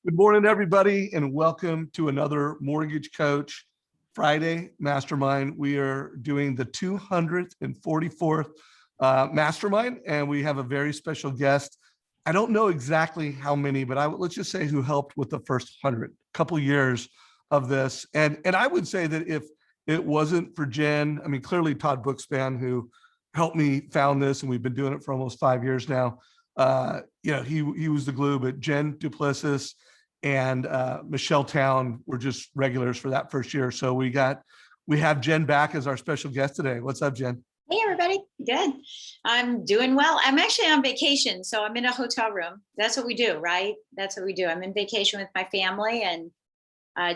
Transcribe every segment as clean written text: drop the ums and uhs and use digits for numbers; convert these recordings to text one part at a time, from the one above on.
Good morning, everybody, and welcome to another Mortgage Coach Friday Mastermind. We are doing the 244th Mastermind, and we have a very special guest. I don't know exactly how many, but let's just say who helped with the first 100, couple years of this. And I would say that if it wasn't for Jen, I mean, clearly Todd Bookspan, who helped me found this, and we've been doing it for almost 5 years now. He was the glue, but Jen Du Plessis and Michelle Town were just regulars for that first year. So we have Jen back as our special guest today. What's up, Jen? Hey, everybody. Good. I'm doing well. I'm actually on vacation, so I'm in a hotel room. That's what we do, right? That's what we do. I'm in vacation with my family and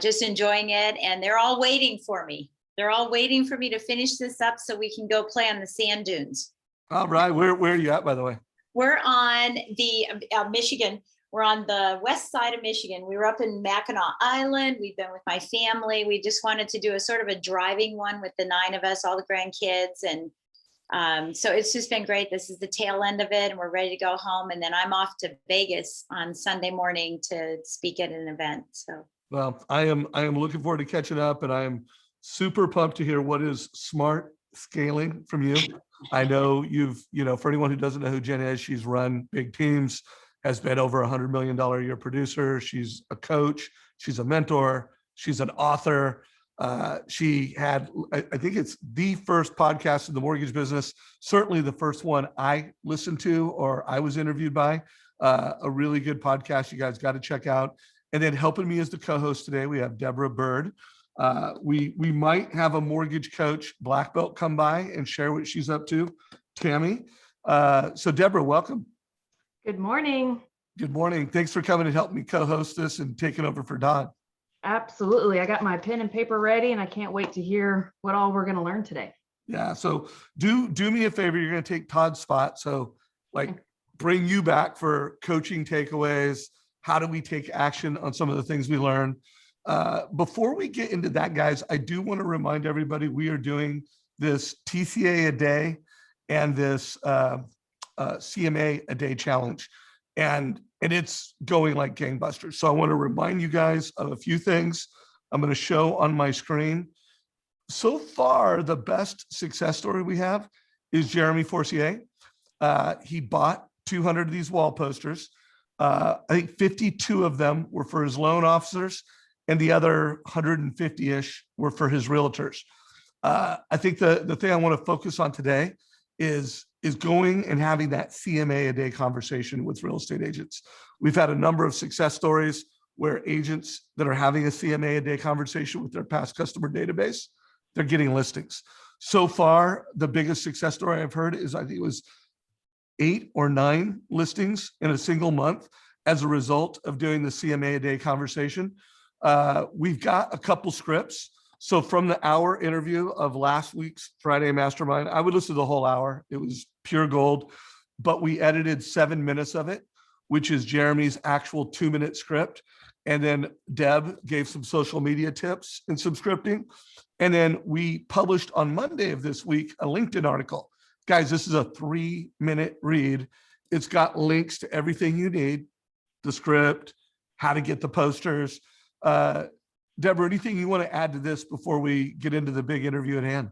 just enjoying it. And they're all waiting for me. They're all waiting for me to finish this up so we can go play on the sand dunes. All right. Where are you at, by the way? We're on the Michigan. We're on the west side of Michigan. We were up in Mackinac Island. We've been with my family. We just wanted to do a sort of a driving one with the 9 of us, all the grandkids. And so it's just been great. This is the tail end of it, and we're ready to go home. And then I'm off to Vegas on Sunday morning to speak at an event. So, well, I am looking forward to catching up, and I am super pumped to hear what is smart scaling from you. I know for anyone who doesn't know who Jen is, she's run big teams, has been over $100 million a year producer. She's a coach. She's a mentor. She's an author. She had, I think it's the first podcast in the mortgage business, certainly the first one I listened to or I was interviewed by, a really good podcast you guys got to check out. And then helping me as the co-host today, we have Deborah Bird. We might have a mortgage coach black belt come by and share what she's up to, Tammy. So Deborah, welcome. Good morning. Good morning. Thanks for coming and helping me co-host this and taking over for Don. Absolutely. I got my pen and paper ready, and I can't wait to hear what all we're going to learn today. Yeah. So do me a favor. You're going to take Todd's spot. So bring you back for coaching takeaways. How do we take action on some of the things we learned? Before we get into that, guys, I do want to remind everybody we are doing this TCA a day and this CMA a day challenge, and it's going like gangbusters. So I want to remind you guys of a few things I'm going to show on my screen. So far, the best success story we have is Jeremy Forcier. He bought 200 of these wall posters. I think 52 of them were for his loan officers, and the other 150-ish were for his realtors. I think the thing I want to focus on today is going and having that CMA a day conversation with real estate agents. We've had a number of success stories where agents that are having a CMA a day conversation with their past customer database, they're getting listings. So far, the biggest success story I've heard is, I think it was 8 or 9 listings in a single month as a result of doing the CMA a day conversation. We've got a couple scripts. So from the hour interview of last week's Friday Mastermind, I would listen to the whole hour. It was pure gold, but we edited 7 minutes of it, which is Jeremy's actual 2-minute script. And then Deb gave some social media tips and some scripting. And then we published on Monday of this week a LinkedIn article. Guys, this is a 3-minute read. It's got links to everything you need, the script, how to get the posters. Deborah, anything you want to add to this before we get into the big interview at hand?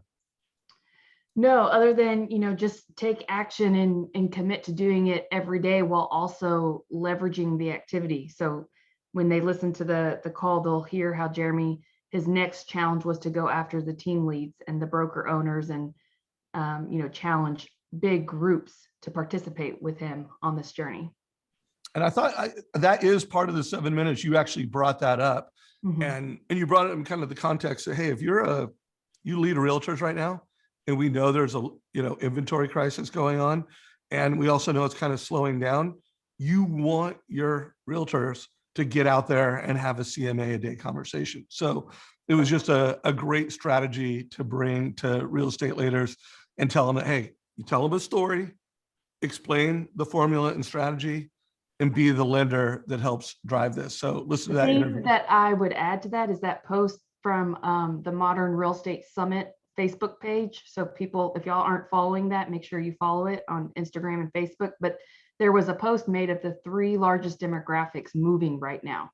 No, other than, just take action and commit to doing it every day while also leveraging the activity. So when they listen to the call, they'll hear how Jeremy, his next challenge was to go after the team leads and the broker owners and, challenge big groups to participate with him on this journey. And I thought that is part of the 7 minutes. You actually brought that up. Mm-hmm. And you brought it in kind of the context that, hey, if you lead realtors right now, and we know there's a inventory crisis going on, and we also know it's kind of slowing down, you want your realtors to get out there and have a CMA a day conversation. So it was just a great strategy to bring to real estate leaders and tell them that, hey, you tell them a story, explain the formula and strategy, and be the lender that helps drive this. So listen to that interview. That I would add to that is that post from the Modern Real Estate Summit Facebook page. So people, if y'all aren't following that, make sure you follow it on Instagram and Facebook. But there was a post made of the 3 largest demographics moving right now.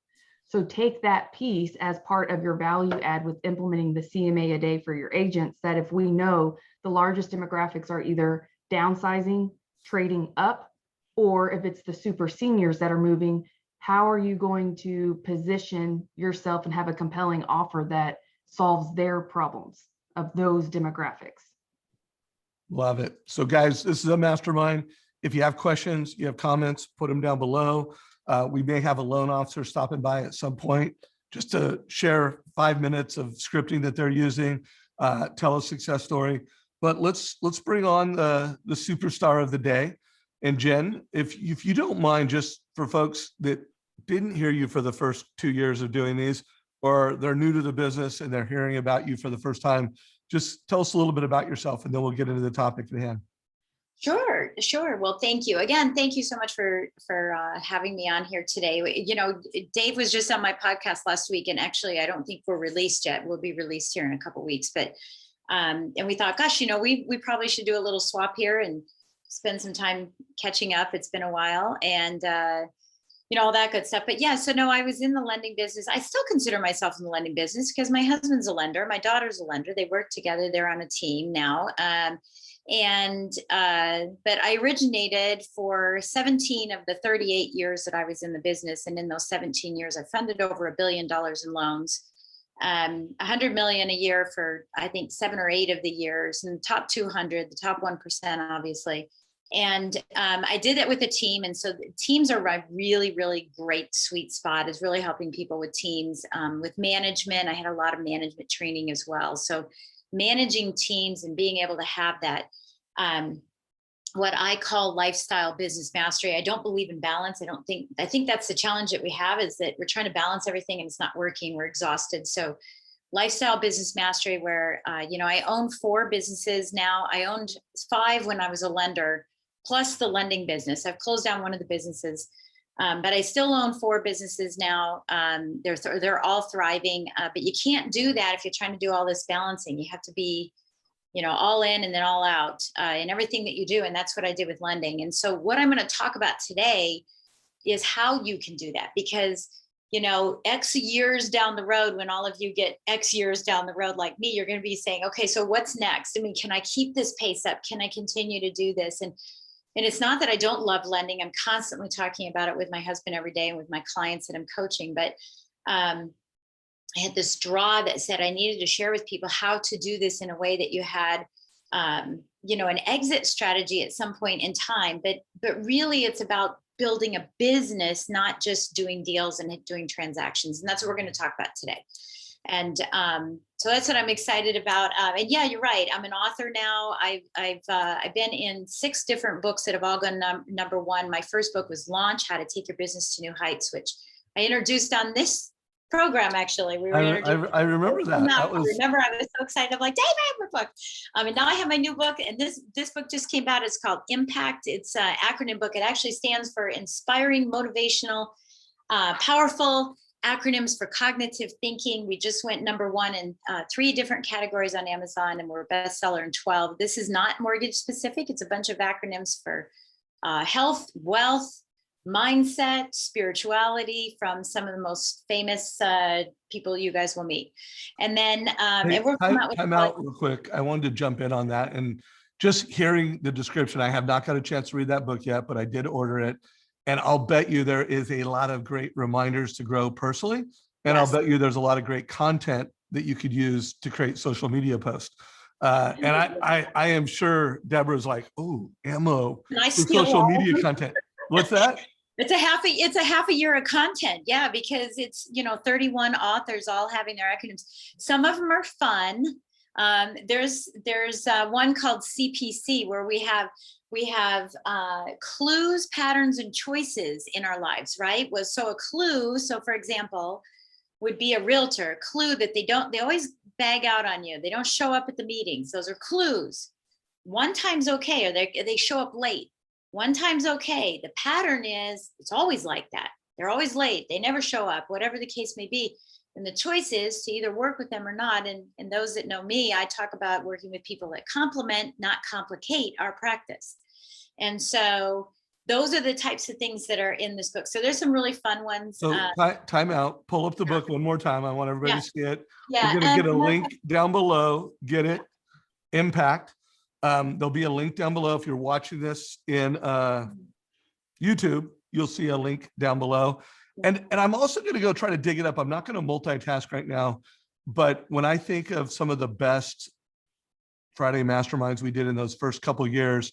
So take that piece as part of your value add with implementing the CMA a day for your agents, that if we know the largest demographics are either downsizing, trading up, or if it's the super seniors that are moving, how are you going to position yourself and have a compelling offer that solves their problems of those demographics? Love it. So guys, this is a mastermind. If you have questions, you have comments, put them down below. We may have a loan officer stopping by at some point just to share 5 minutes of scripting that they're using, tell a success story. But let's bring on the superstar of the day. And Jen, if you don't mind, just for folks that didn't hear you for the first 2 years of doing these, or they're new to the business and they're hearing about you for the first time, just tell us a little bit about yourself, and then we'll get into the topic at hand. Sure. Well, thank you again. Thank you so much for having me on here today. You know, Dave was just on my podcast last week, and actually, I don't think we're released yet. We'll be released here in a couple of weeks, but and we thought, gosh, you know, we probably should do a little swap here and spend some time catching up. It's been a while, and you know, all that good stuff. But yeah, so no, I was in the lending business. I still consider myself in the lending business because my husband's a lender, my daughter's a lender. They work together. They're on a team now. But I originated for 17 of the 38 years that I was in the business. And in those 17 years, I funded over $1 billion in loans, 100 million a year for, I think, 7 or 8 of the years, and the top 200, the top 1%, obviously. And I did it with a team. And so teams are a really, really great sweet spot, is really helping people with teams, with management. I had a lot of management training as well. So managing teams and being able to have that, what I call lifestyle business mastery. I don't believe in balance. I think that's the challenge that we have, is that we're trying to balance everything and it's not working. We're exhausted. So lifestyle business mastery, where, you know, I own 4 businesses now. I owned 5 when I was a lender, plus the lending business. I've closed down one of the businesses, but I still own 4 businesses now. They're all thriving, but you can't do that if you're trying to do all this balancing. You have to be, you know, all in and then all out in everything that you do. And that's what I did with lending. And so what I'm going to talk about today is how you can do that, because, you know, X years down the road, when all of you get X years down the road like me, you're going to be saying, okay, so what's next? I mean, can I keep this pace up? Can I continue to do this? And it's not that I don't love lending. I'm constantly talking about it with my husband every day and with my clients that I'm coaching. But I had this draw that said I needed to share with people how to do this in a way that you had, you know, an exit strategy at some point in time. But really, it's about building a business, not just doing deals and doing transactions. And that's what we're going to talk about today. And so that's what I'm excited about. And yeah, you're right. I'm an author now. I've been in 6 different books that have all gone number 1. My first book was Launch: How to Take Your Business to New Heights, which I introduced on this program. Actually, we were introduced. I remember that. I was so excited. I'm like, Dave, I have my book. And now I have my new book, and this book just came out. It's called Impact. It's an acronym book. It actually stands for Inspiring, Motivational, Powerful Acronyms for Cognitive Thinking. We just went number 1 in 3 different categories on Amazon, and we're a bestseller in 12. This is not mortgage specific. It's a bunch of acronyms for health, wealth, mindset, spirituality, from some of the most famous people you guys will meet. And then Hey, time out real quick. I wanted to jump in on that, and just hearing the description, I have not got a chance to read that book yet, but I did order it. And I'll bet you there is a lot of great reminders to grow personally. And I'll bet you there's a lot of great content that you could use to create social media posts. And I am sure Deborah's like, oh, ammo for social media content. What's that? It's a half a year of content. Yeah, because it's, you know, 31 authors all having their acronyms. Some of them are fun. There's one called CPC, where we have clues, patterns, and choices in our lives, right? So a clue, so for example, would be a realtor. A clue that they always bag out on you. They don't show up at the meetings. Those are clues. One time's okay, or they show up late. One time's okay. The pattern is it's always like that. They're always late. They never show up, whatever the case may be. And the choice is to either work with them or not. And those that know me, I talk about working with people that complement, not complicate our practice. And so those are the types of things that are in this book. So there's some really fun ones. So time out, pull up the book one more time. I want everybody Yeah. to see it. Yeah. We're going to get a link down below. Get it? Impact. There'll be a link down below. If you're watching this in YouTube, you'll see a link down below. And I'm also going to go try to dig it up. I'm not going to multitask right now, but when I think of some of the best Friday masterminds we did in those first couple of years,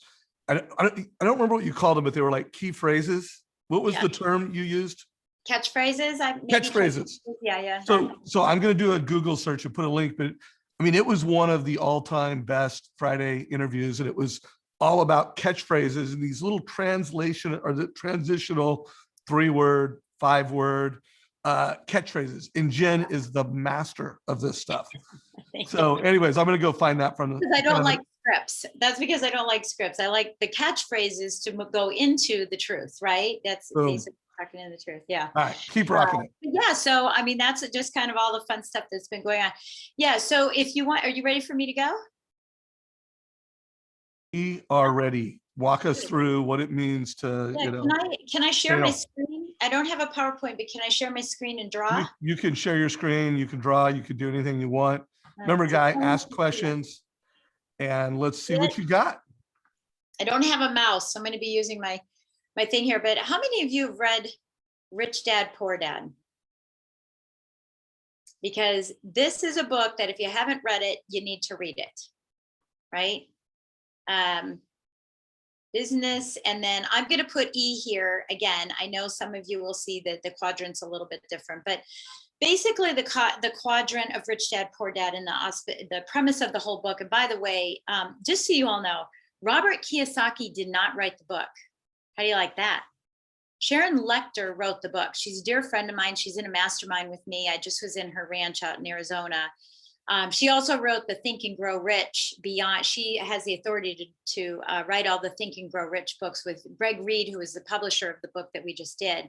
I don't remember what you called them, but they were like key phrases. What was the term you used? Catchphrases. Catchphrases. Yeah. So I'm going to do a Google search and put a link, but I mean, it was one of the all-time best Friday interviews, and it was all about catchphrases and these little translation or the transitional 3-word, 5-word catchphrases. And Jen is the master of this stuff. So anyways, I'm going to go find that from because I don't like scripts. That's because I don't like scripts. I like the catchphrases to go into the truth, right? That's basically talking in the truth. Yeah. All right, keep rocking it. Yeah. So, I mean, that's just kind of all the fun stuff that's been going on. Yeah. So if you want, are you ready for me to go? We are ready. Walk us through what it means to, Can I share my screen? I don't have a PowerPoint, but can I share my screen and draw? You can share your screen, you can draw, you can do anything you want. Remember, guy, ask questions and let's see what you got. I don't have a mouse, so I'm going to be using my thing here. But how many of you have read Rich Dad, Poor Dad? Because this is a book that if you haven't read it, you need to read it, right? Business, and then I'm going to put E here again. I know some of you will see that the quadrant's a little bit different, but basically the quadrant of Rich Dad, Poor Dad, and the premise of the whole book. And by the way, just so you all know, Robert Kiyosaki did not write the book. How do you like that? Sharon Lechter wrote the book. She's a dear friend of mine. She's in a mastermind with me. I just was in her ranch out in Arizona. She also wrote the Think and Grow Rich Beyond. She has the authority to write all the Think and Grow Rich books with Greg Reed, who is the publisher of the book that we just did.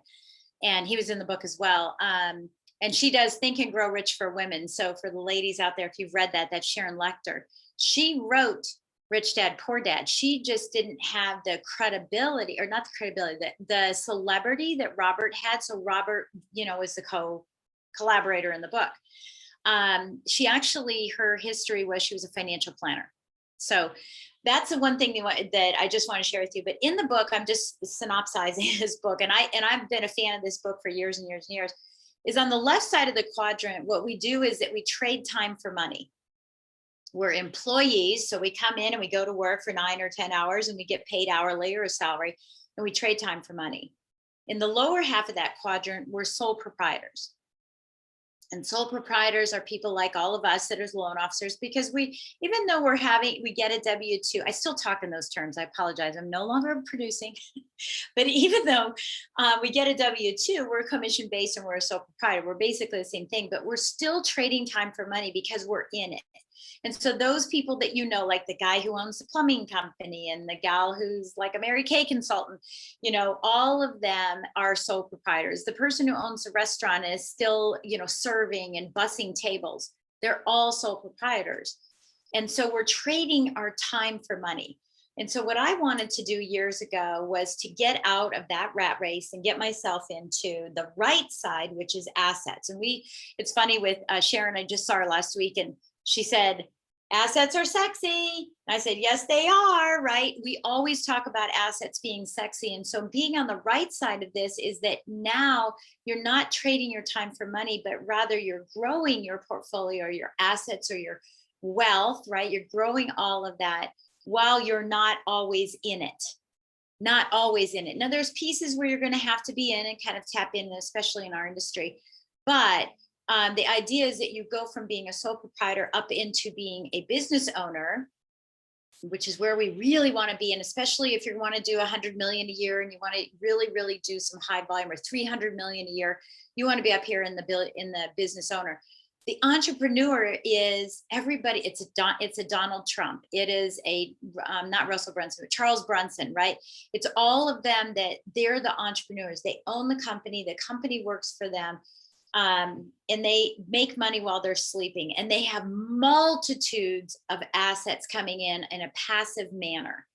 And he was in the book as well. And she does Think and Grow Rich for Women. So for the ladies out there, if you've read that, that's Sharon Lechter. She wrote Rich Dad, Poor Dad. She just didn't have the credibility, or not the credibility, the celebrity that Robert had. So Robert, was the collaborator in the book. She actually, her history was she was a financial planner. So that's the one thing that I just want to share with you. But in the book, I'm just synopsizing this book. And I've been a fan of this book for years and years and years. Is on the left side of the quadrant, what we do is that we trade time for money. We're employees. So we come in and we go to work for 9 or 10 hours and we get paid hourly or a salary, and we trade time for money. In the lower half of that quadrant, we're sole proprietors. And sole proprietors are people like all of us that are loan officers, because even though we get a W-2, I still talk in those terms. I apologize. I'm no longer producing, but even though we get a W-2, we're commission based and we're a sole proprietor. We're basically the same thing, but we're still trading time for money because we're in it. And so those people that like the guy who owns the plumbing company and the gal who's like a Mary Kay consultant, all of them are sole proprietors. The person who owns the restaurant is still, serving and bussing tables. They're all sole proprietors. And so we're trading our time for money. And so what I wanted to do years ago was to get out of that rat race and get myself into the right side, which is assets. And it's funny with Sharon, I just saw her last week, and she said, assets are sexy. And I said, yes, they are, right? We always talk about assets being sexy. And so being on the right side of this is that now you're not trading your time for money, but rather you're growing your portfolio or your assets or your wealth, right? You're growing all of that while you're not always in it. Not always in it. Now, there's pieces where you're going to have to be in and kind of tap in, especially in our industry. But the idea is that you go from being a sole proprietor up into being a business owner, which is where we really want to be. And especially if you want to do 100 million a year and you want to really, really do some high volume, or 300 million a year, you want to be up here in the business owner. The entrepreneur is everybody. It's a Donald Trump. It is not Russell Brunson, but Charles Brunson, right? It's all of them that they're the entrepreneurs. They own the company works for them. And they make money while they're sleeping, and they have multitudes of assets coming in a passive manner.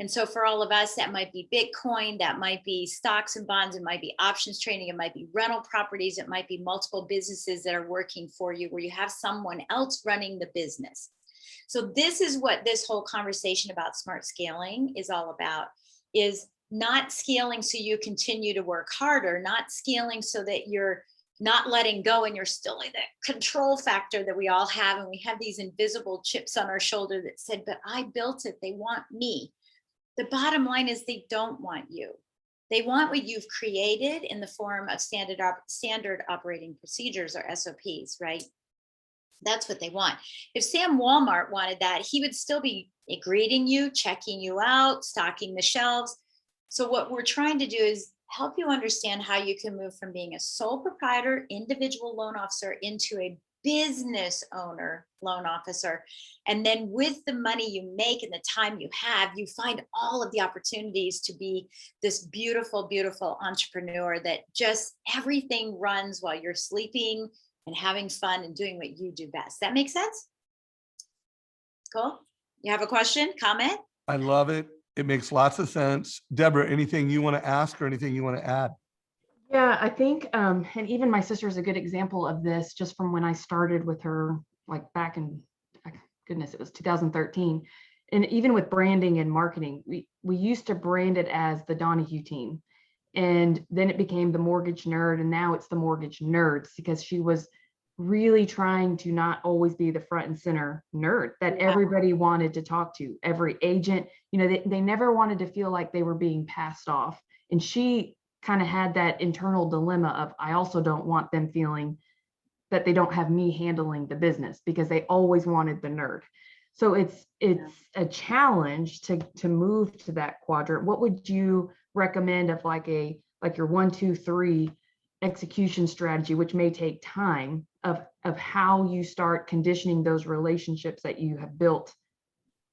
And so for all of us, that might be Bitcoin, that might be stocks and bonds, it might be options trading, it might be rental properties, it might be multiple businesses that are working for you where you have someone else running the business. So this is what this whole conversation about smart scaling is all about, is not scaling so you continue to work harder, not scaling so that you're not letting go and you're still in that control factor that we all have. And we have these invisible chips on our shoulder that said, but I built it, they want me. The bottom line is they don't want you. They want what you've created in the form of standard operating procedures, or SOPs, right? That's what they want. If Sam Walmart wanted that, he would still be greeting you, checking you out, stocking the shelves. So what we're trying to do is help you understand how you can move from being a sole proprietor, individual loan officer into a business owner loan officer. And then with the money you make and the time you have, you find all of the opportunities to be this beautiful, beautiful entrepreneur that just everything runs while you're sleeping and having fun and doing what you do best. That makes sense? Cool. You have a question, comment? I love it. It makes lots of sense. Deborah, anything you want to ask or anything you want to add? Yeah, I think, and even my sister is a good example of this, just from when I started with her, like back in, goodness, it was 2013. And even with branding and marketing, we used to brand it as the Donahue team. And then it became the mortgage nerd, and now it's the mortgage nerds, because she was really trying to not always be the front and center nerd that everybody wanted to talk to. Every agent, they never wanted to feel like they were being passed off. And she kind of had that internal dilemma of, I also don't want them feeling that they don't have me handling the business, because they always wanted the nerd. So it's a challenge to move to that quadrant. What would you recommend of like your 1, 2, 3 execution strategy, which may take time, of how you start conditioning those relationships that you have built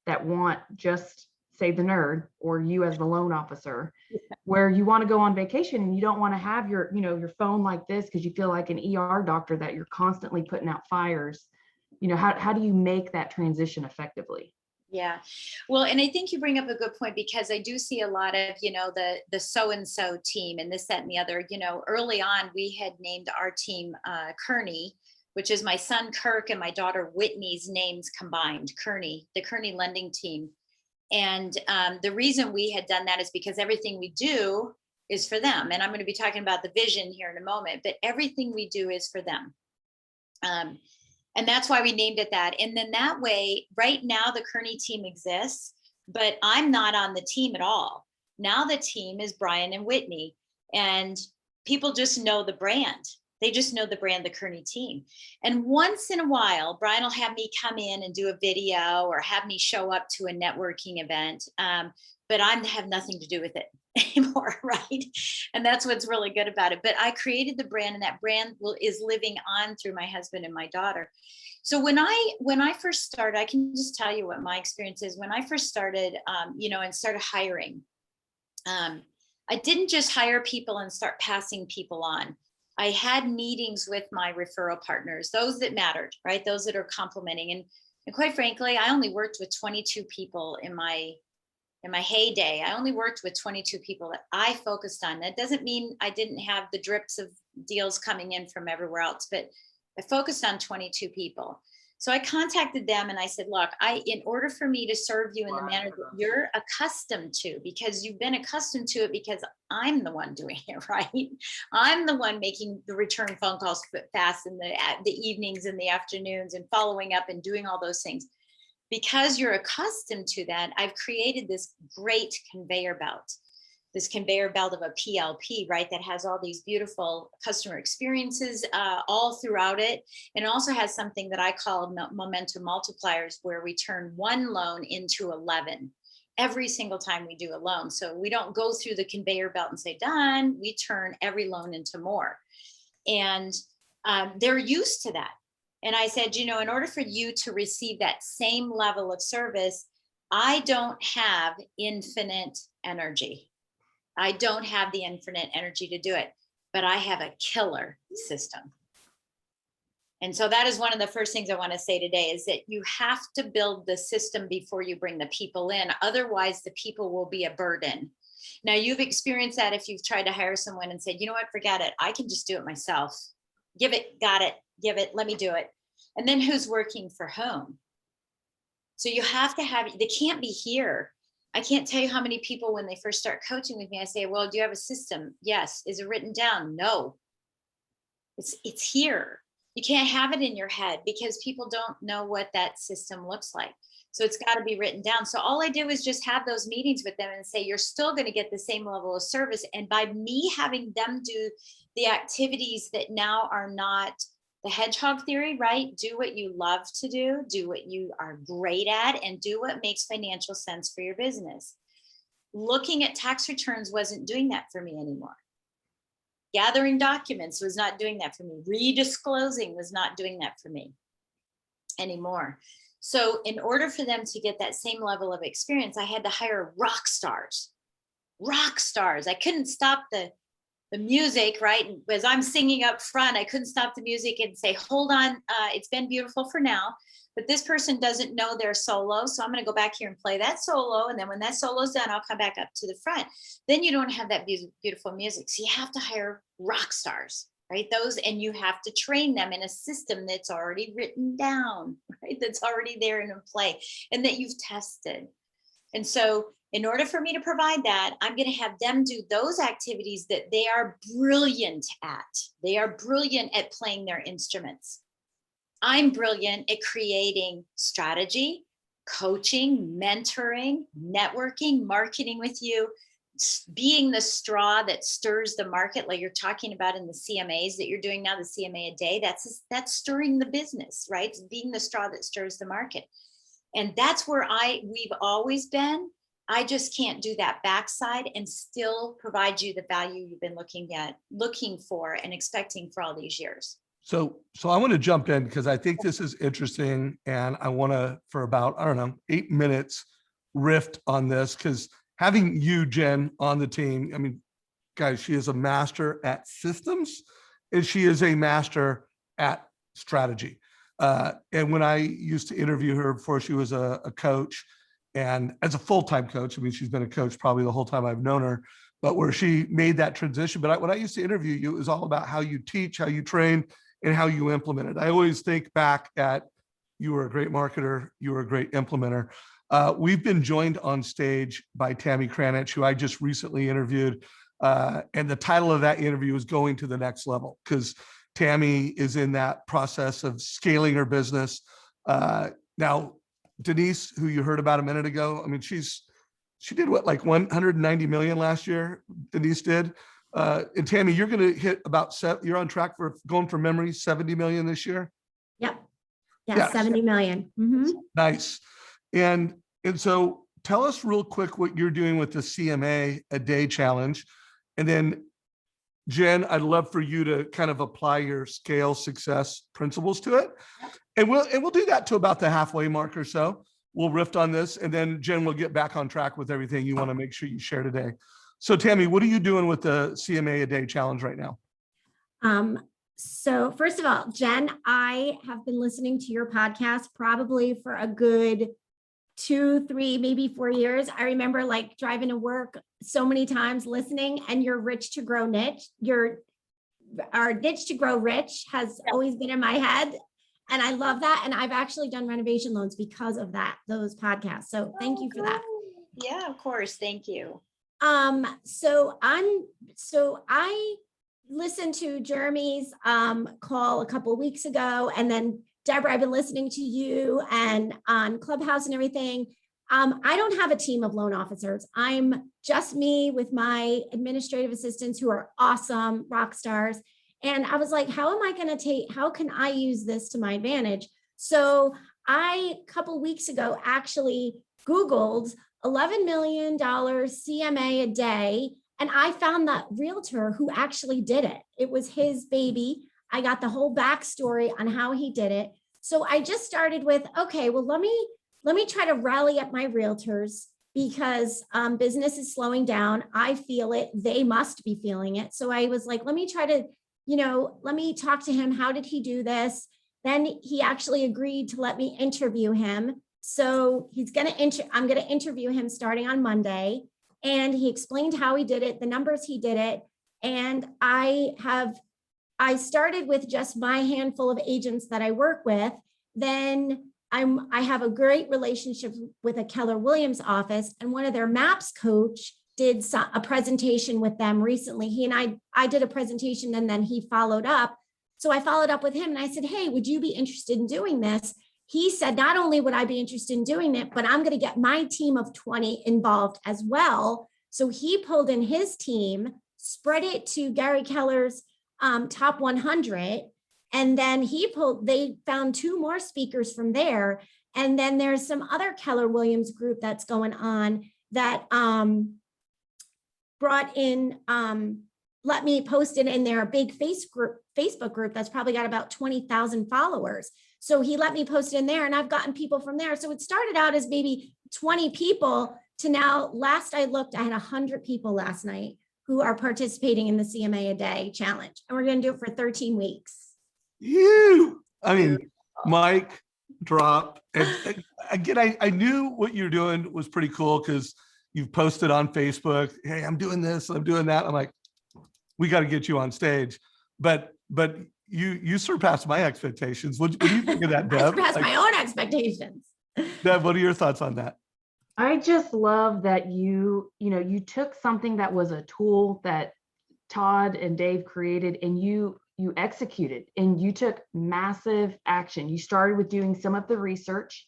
that want just say the nerd, or you as the loan officer, where you want to go on vacation and you don't want to have your phone like this because you feel like an ER doctor that you're constantly putting out fires. How do you make that transition effectively? Yeah. Well, and I think you bring up a good point, because I do see a lot of, the so-and-so team and this, that, and the other. Early on, we had named our team Kearney, which is my son Kirk and my daughter Whitney's names combined, Kearney, the Kearney lending team. And the reason we had done that is because everything we do is for them. And I'm going to be talking about the vision here in a moment, but everything we do is for them. And that's why we named it that. And then that way, right now, the Kearney team exists, but I'm not on the team at all. Now the team is Brian and Whitney, and people just know the brand. They just know the brand, the Kearney team. And once in a while, Brian will have me come in and do a video or have me show up to a networking event. But I have nothing to do with it anymore, right? And that's what's really good about it. But I created the brand, and that brand is living on through my husband and my daughter. So when I first started, I can just tell you what my experience is. When I first started, and started hiring, I didn't just hire people and start passing people on. I had meetings with my referral partners, those that mattered, right? Those that are complimenting. And quite frankly, I only worked with 22 people in my heyday. I only worked with 22 people that I focused on. That doesn't mean I didn't have the drips of deals coming in from everywhere else, but I focused on 22 people. So I contacted them and I said, look, in order for me to serve you in the manner that you're accustomed to, because you've been accustomed to it, because I'm the one doing it, right? I'm the one making the return phone calls fast in the evenings and the afternoons and following up and doing all those things. Because you're accustomed to that, I've created this great conveyor belt of a PLP, right? That has all these beautiful customer experiences all throughout it. And it also has something that I call momentum multipliers, where we turn one loan into 11 every single time we do a loan. So we don't go through the conveyor belt and say, done. We turn every loan into more. And they're used to that. And I said, in order for you to receive that same level of service, I don't have infinite energy. I don't have the infinite energy to do it, but I have a killer system. And so that is one of the first things I want to say today, is that you have to build the system before you bring the people in. Otherwise, the people will be a burden. Now, you've experienced that if you've tried to hire someone and said, you know what, forget it. I can just do it myself. Give it, got it, give it, let me do it. And then who's working for whom? So you have to have, they can't be here. I can't tell you how many people, when they first start coaching with me, I say, well, do you have a system? Yes. Is it written down? No. It's here. You can't have it in your head because people don't know what that system looks like. So it's got to be written down. So all I do is just have those meetings with them and say, you're still going to get the same level of service. And by me having them do the activities that now are not the hedgehog theory, right? Do what you love to do what you are great at, and do what makes financial sense for your business. Looking at tax returns wasn't doing that for me anymore. Gathering documents was not doing that for me. Redisclosing was not doing that for me anymore. So in order for them to get that same level of experience, I had to hire rock stars. Rock stars. I couldn't stop the music, right? And as I'm singing up front, I couldn't stop the music and say, hold on, it's been beautiful for now, but this person doesn't know their solo. So I'm going to go back here and play that solo. And then when that solo's done, I'll come back up to the front. Then you don't have that beautiful music. So you have to hire rock stars, right? Those, and you have to train them in a system that's already written down, right? That's already there and in play and that you've tested. And so in order for me to provide that, I'm going to have them do those activities that they are brilliant at. They are brilliant at playing their instruments. I'm brilliant at creating strategy, coaching, mentoring, networking, marketing with you, being the straw that stirs the market, like you're talking about in the CMAs that you're doing now, the CMA a day. That's stirring the business, right? It's being the straw that stirs the market. And that's where we've always been. I just can't do that backside and still provide you the value you've been looking for and expecting for all these years. So I want to jump in because I think this is interesting, and I want to, for about, I don't know, 8 minutes, riff on this, because having you, Jen, on the team, I mean, guys, she is a master at systems and she is a master at strategy. And when I used to interview her before she was a coach, and as a full-time coach, I mean, she's been a coach probably the whole time I've known her, but where she made that transition. But when I used to interview you, it was all about how you teach, how you train, and how you implement it. I always think back at, you were a great marketer, you were a great implementer. We've been joined on stage by Tammy Kranich, who I just recently interviewed. And the title of that interview is Going to the Next Level, because Tammy is in that process of scaling her business. Now, Denise, who you heard about a minute ago, I mean, she did what, like 190 million last year, Denise did. And Tammy, you're going to hit you're on track for, going from memory, 70 million this year? Yep. Yeah, 70 million. Mm-hmm. Nice. And so tell us real quick what you're doing with the CMA a day challenge. And then Jen, I'd love for you to kind of apply your scale success principles to it. And we'll do that to about the halfway mark or so. We'll riff on this, and then Jen will get back on track with everything you want to make sure you share today. So Tammy, what are you doing with the CMA a day challenge right now? So first of all, Jen, I have been listening to your podcast probably for a good 2, 3, maybe 4 years. I remember like driving to work so many times listening, and your rich to grow niche, our niche to grow rich has always been in my head. And I love that. And I've actually done renovation loans because of those podcasts. So thank you for that. Yeah, of course. Thank you. So I listened to Jeremy's call a couple of weeks ago, and then Deborah, I've been listening to you and on Clubhouse and everything. I don't have a team of loan officers. I'm just me with my administrative assistants who are awesome rock stars. And I was like, how can I use this to my advantage? So a couple weeks ago, actually Googled $11 million CMA a day. And I found that realtor who actually did it. It was his baby. I got the whole backstory on how he did it. So I just started with, okay, well, let me try to rally up my realtors, because business is slowing down. I feel it. They must be feeling it. So I was like, let me talk to him. How did he do this? Then he actually agreed to let me interview him. So I'm going to interview him starting on Monday. And he explained how he did it, the numbers he did it. And I started with just my handful of agents that I work with. Then I have a great relationship with a Keller Williams office, and one of their MAPS coach did a presentation with them recently. He and I did a presentation, and then he followed up. So I followed up with him and I said, hey, would you be interested in doing this? He said, not only would I be interested in doing it, but I'm going to get my team of 20 involved as well. So he pulled in his team, spread it to Gary Keller's top 100. And then they found 2 more speakers from there. And then there's some other Keller Williams group that's going on that brought in, let me post it in their big Facebook group that's probably got about 20,000 followers. So he let me post it in there, and I've gotten people from there. So it started out as maybe 20 people to now, last I looked, I had 100 people last night who are participating in the CMA a day challenge. And we're going to do it for 13 weeks. I mean, Mike drop. And again, I knew what you're doing was pretty cool because you've posted on Facebook, hey, I'm doing this, I'm doing that. I'm like, we got to get you on stage. But you surpassed my expectations. What do you think of that, Deb? I surpassed my own expectations. Deb, what are your thoughts on that? I just love that you took something that was a tool that Todd and Dave created, and you executed, and you took massive action. You started with doing some of the research,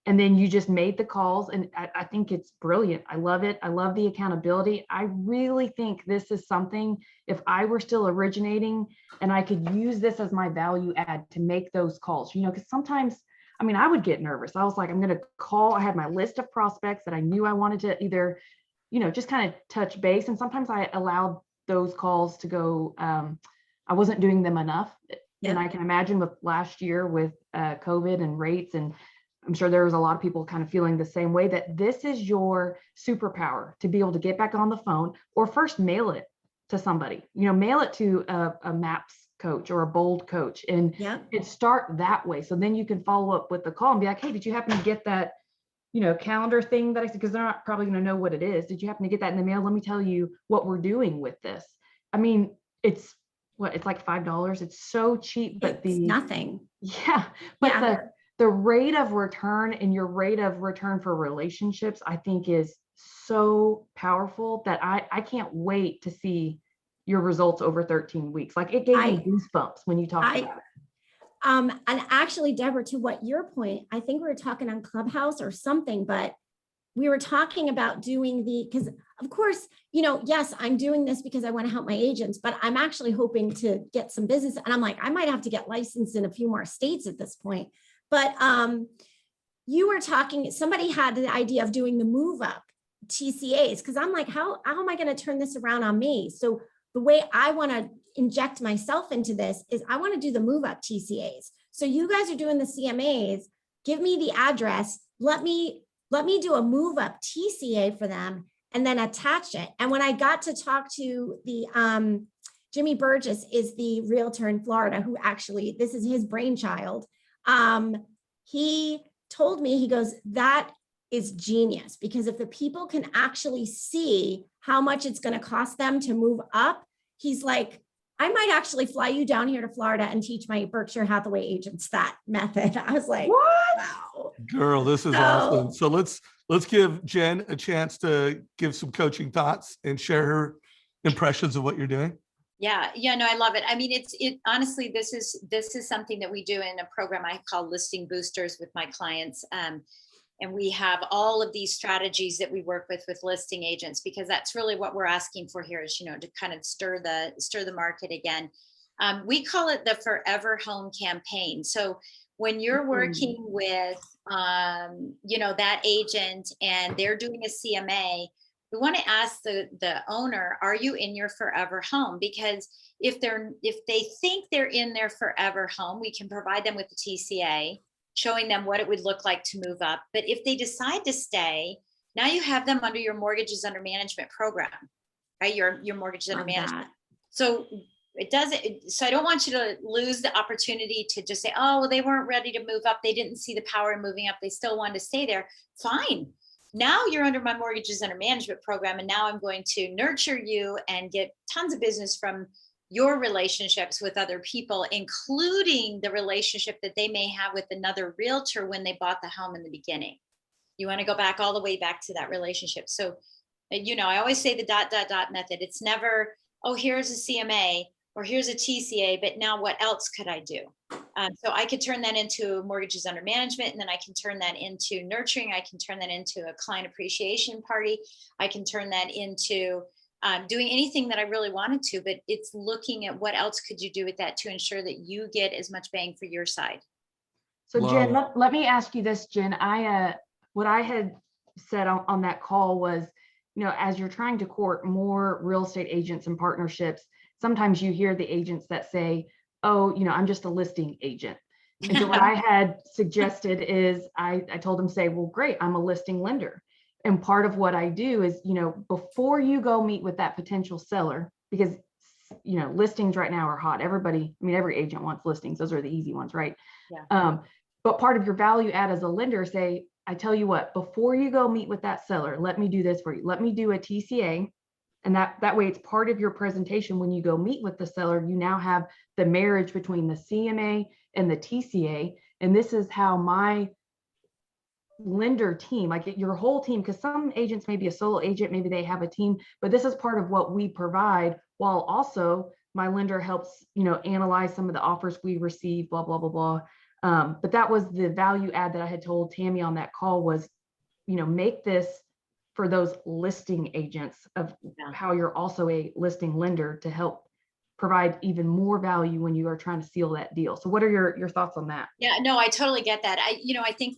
and then you just made the calls. And I think it's brilliant. I love it. I love the accountability. I really think this is something, if I were still originating and I could use this as my value add to make those calls, because sometimes, I would get nervous. I was like, I'm going to call. I had my list of prospects that I knew I wanted to either, just kind of touch base. And sometimes I allowed those calls to go. I wasn't doing them enough. Yep. And I can imagine with last year with COVID and rates, and I'm sure there was a lot of people kind of feeling the same way, that this is your superpower to be able to get back on the phone, or first mail it to somebody, mail it to a MAPS coach or a BOLD coach, and start that way. So then you can follow up with the call and be like, hey, did you happen to get that, calendar thing that I said? Because they're not probably going to know what it is. Did you happen to get that in the mail? Let me tell you what we're doing with this. It's like $5. It's so cheap, but it's nothing. Yeah. But the rate of return and your rate of return for relationships, I think, is so powerful that I can't wait to see your results over 13 weeks. Like, it gave me goosebumps when you talked about it. And actually, Deborah, to what your point, I think we were talking on Clubhouse or something, but we were talking about doing because of course, yes, I'm doing this because I want to help my agents, but I'm actually hoping to get some business. And I'm like, I might have to get licensed in a few more states at this point. But you were talking, somebody had the idea of doing the move up TCAs, because I'm like, how am I going to turn this around on me? So the way I want to inject myself into this is I want to do the move up TCAs. So you guys are doing the CMAs, give me the address, let me do a move up TCA for them, and then attach it. And when I got to talk to the Jimmy Burgess is the realtor in Florida, who actually, this is his brainchild. He told me, he goes, that is genius, because if the people can actually see how much it's going to cost them to move up, he's like, I might actually fly you down here to Florida and teach my Berkshire Hathaway agents that method. I was like, what? Wow. Girl, this is awesome. So let's give Jen a chance to give some coaching thoughts and share her impressions of what you're doing. Yeah, no, I love it. Honestly, this is something that we do in a program I call Listing Boosters with my clients. And we have all of these strategies that we work with listing agents, because that's really what we're asking for here is, to kind of stir the market again. We call it the Forever Home campaign. So when you're working with, that agent and they're doing a CMA, we want to ask the owner, are you in your forever home? Because if they think they're in their forever home, we can provide them with the TCA, showing them what it would look like to move up. But if they decide to stay, now you have them under your mortgages under management program, right? Your mortgages under management. So it doesn't, so I don't want you to lose the opportunity to just say, oh, well, they weren't ready to move up. They didn't see the power in moving up. They still wanted to stay there. Fine. Now you're under my mortgages under management program. And now I'm going to nurture you and get tons of business from your relationships with other people, including the relationship that they may have with another realtor when they bought the home in the beginning. You want to go back all the way back to that relationship. So, I always say the ... method. It's never, oh, here's a CMA or here's a TCA, but now what else could I do? So I could turn that into mortgages under management, and then I can turn that into nurturing. I can turn that into a client appreciation party. I can turn that into doing anything that I really wanted to, but it's looking at what else could you do with that to ensure that you get as much bang for your side. So Jen, Love let me ask you this, Jen. What I had said on that call was, as you're trying to court more real estate agents and partnerships, sometimes you hear the agents that say, oh, I'm just a listing agent. And so what I had suggested is I told them, say, well, great, I'm a listing lender. And part of what I do is, before you go meet with that potential seller, because, listings right now are hot. Everybody, every agent wants listings. Those are the easy ones, right? Yeah. But part of your value add as a lender, say, I tell you what, before you go meet with that seller, let me do this for you. Let me do a TCA. And that way it's part of your presentation. When you go meet with the seller, you now have the marriage between the CMA and the TCA. And this is how my lender team, like your whole team, because some agents may be a solo agent, maybe they have a team, but this is part of what we provide, while also my lender helps, analyze some of the offers we receive, blah, blah, blah, blah. But that was the value add that I had told Tammy on that call was, make this for those listing agents of how you're also a listing lender to help provide even more value when you are trying to seal that deal. So what are your thoughts on that? Yeah, no, I totally get that. I think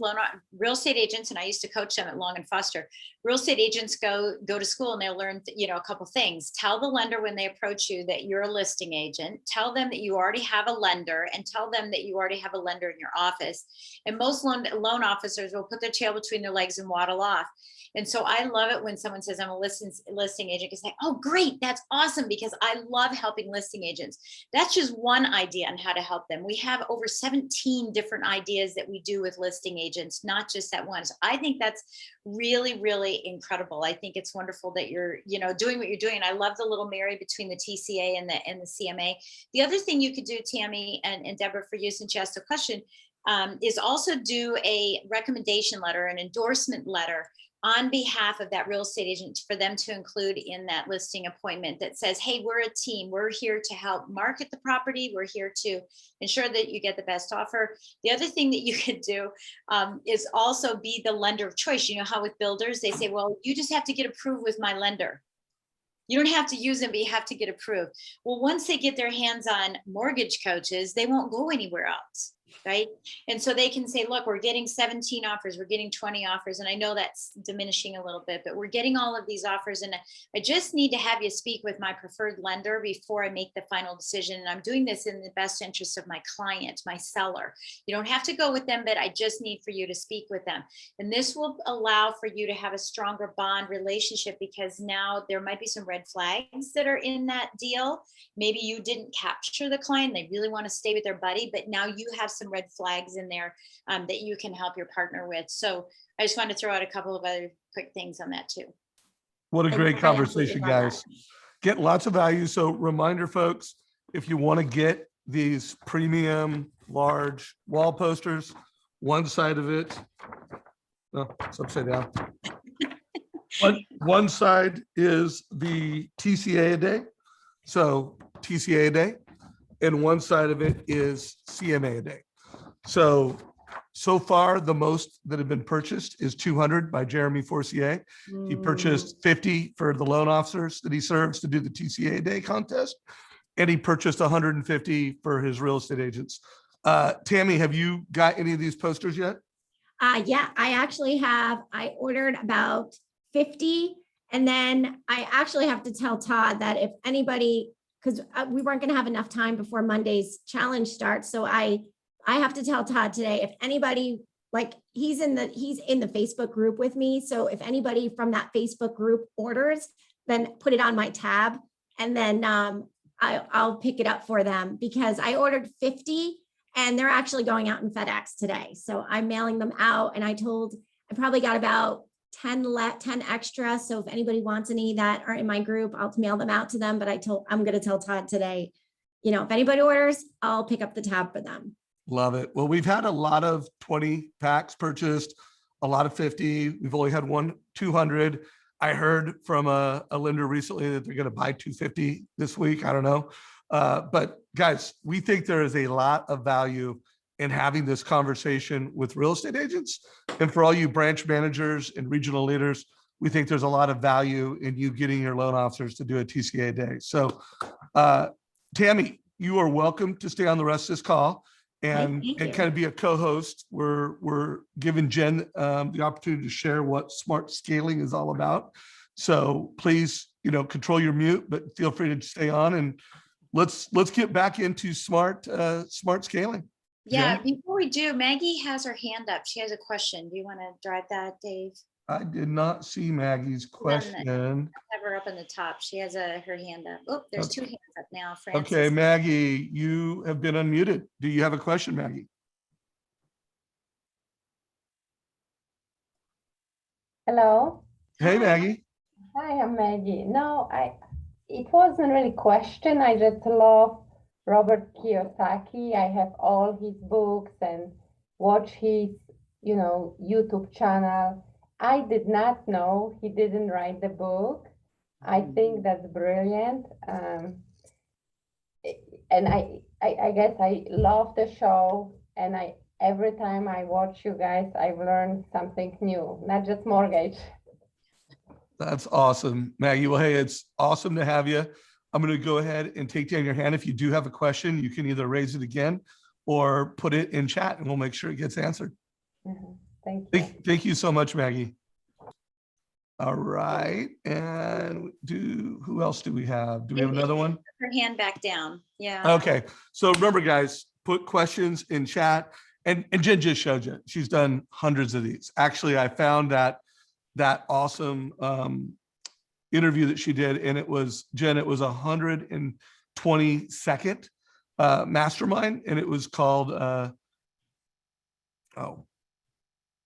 real estate agents, and I used to coach them at Long and Foster. Real estate agents go to school and they'll learn, a couple things. Tell the lender when they approach you that you're a listing agent. Tell them that you already have a lender, and tell them that you already have a lender in your office. And most loan officers will put their tail between their legs and waddle off. And so I love it when someone says, I'm a listing agent, because say, oh, great, that's awesome, because I love helping listing agents. That's just one idea on how to help them. We have over 17 different ideas that we do with listing agents, not just that one. So I think that's really, really incredible. I think it's wonderful that you're, doing what you're doing. And I love the little marry between the TCA and the CMA. The other thing you could do, Tammy and Deborah, for you, since you asked the question, is also do a recommendation letter, an endorsement letter on behalf of that real estate agent, for them to include in that listing appointment that says, hey, we're a team. We're here to help market the property. We're here to ensure that you get the best offer. The other thing that you could do is also be the lender of choice. You know how with builders, they say, well, you just have to get approved with my lender. You don't have to use them, but you have to get approved. Well, once they get their hands on mortgage coaches, they won't go anywhere else. Right. And so they can say, look, we're getting 17 offers, we're getting 20 offers. And I know that's diminishing a little bit, but we're getting all of these offers. And I just need to have you speak with my preferred lender before I make the final decision. And I'm doing this in the best interest of my client, my seller. You don't have to go with them, but I just need for you to speak with them. And this will allow for you to have a stronger bond relationship, because now there might be some red flags that are in that deal. Maybe you didn't capture the client. They really want to stay with their buddy, but now you have some red flags in there that you can help your partner with. So I just want to throw out a couple of other quick things on that too. What a great I conversation, absolutely love guys. Get lots of value. So reminder, folks, if you want to get these premium large wall posters, one side of it, no, it's upside down. One side is the TCA a day. So TCA a day. And one side of it is CMA a day. So far, the most that have been purchased is 200 by Jeremy Forcier. He purchased 50 for the loan officers that he serves to do the TCA day contest. And he purchased 150 for his real estate agents. Tammy, have you got any of these posters yet? Yeah, I actually have. I ordered about 50. And then I actually have to tell Todd that if anybody, because we weren't going to have enough time before Monday's challenge starts. So I have to tell Todd today, if anybody, like he's in the Facebook group with me. So if anybody from that Facebook group orders, then put it on my tab. And then I'll pick it up for them because I ordered 50 and they're actually going out in FedEx today. So I'm mailing them out, and I probably got about 10 extra. So if anybody wants any that are in my group, I'll mail them out to them. But I'm going to tell Todd today, if anybody orders, I'll pick up the tab for them. Love it. Well, we've had a lot of 20 packs purchased, a lot of 50. We've only had 200. I heard from a lender recently that they're going to buy 250 this week. I don't know. But guys, we think there is a lot of value in having this conversation with real estate agents. And for all you branch managers and regional leaders, we think there's a lot of value in you getting your loan officers to do a TCA day. So Tammy, you are welcome to stay on the rest of this call and kind of be a co-host. We're giving Jen the opportunity to share what smart scaling is all about. So please, control your mute, but feel free to stay on, and let's get back into smart scaling. Yeah, Jen? before we do, Maggie has her hand up. She has a question. Do you want to drive that, Dave? I did not see Maggie's question. Have her up on the top. She has her hand up. Oh, there's two hands up now. Francis. Okay, Maggie, you have been unmuted. Do you have a question, Maggie? Hello. Hey, Hi. Maggie. Hi, I'm Maggie. No, it wasn't really a question. I just love Robert Kiyosaki. I have all his books and watch his, YouTube channel. I did not know he didn't write the book. I think that's brilliant. And I guess I love the show, and every time I watch you guys, I've learned something new, not just mortgage. That's awesome, Maggie. Well, hey, it's awesome to have you. I'm going to go ahead and take down your hand. If you do have a question, you can either raise it again or put it in chat, and we'll make sure it gets answered. Mm-hmm. Thank you. Thank you so much, Maggie. All right. And who else do we have? Do we have another one? Her hand back down. Yeah. Okay. So remember, guys, put questions in chat. And Jen just showed you. She's done hundreds of these. Actually, I found that awesome interview that she did, and it was 122nd Mastermind, and it was called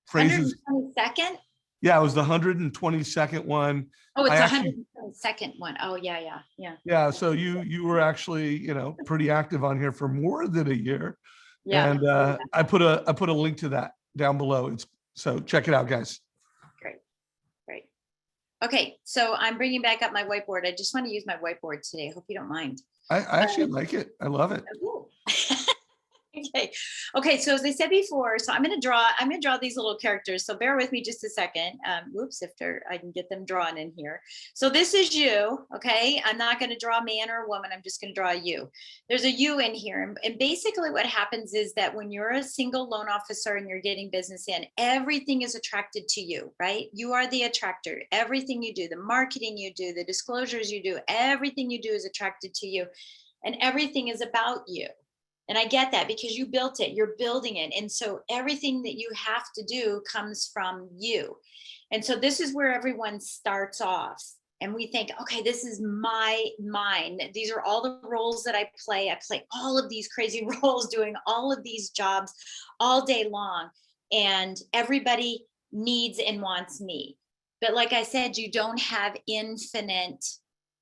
phrases. 122nd? Yeah, it was the 122nd one. Oh, it's the actually, 122nd one. Oh, yeah. Yeah. So you were actually, pretty active on here for more than a year. Yeah. And I put a link to that down below. So check it out, guys. Great. Okay, so I'm bringing back up my whiteboard. I just want to use my whiteboard today. I hope you don't mind. I actually like it. I love it. Okay. So as I said before, so I'm going to draw these little characters. So bear with me just a second. Whoops, I can get them drawn in here. So this is you. Okay. I'm not going to draw a man or a woman. I'm just going to draw you. There's a you in here. And basically what happens is that when you're a single loan officer and you're getting business in, everything is attracted to you, right? You are the attractor. Everything you do, the marketing you do, the disclosures you do, everything you do is attracted to you. And everything is about you. And I get that because you built it, you're building it. And so everything that you have to do comes from you. And so this is where everyone starts off. And we think, okay, this is mine. These are all the roles that I play. I play all of these crazy roles, doing all of these jobs all day long. And everybody needs and wants me. But like I said, you don't have infinite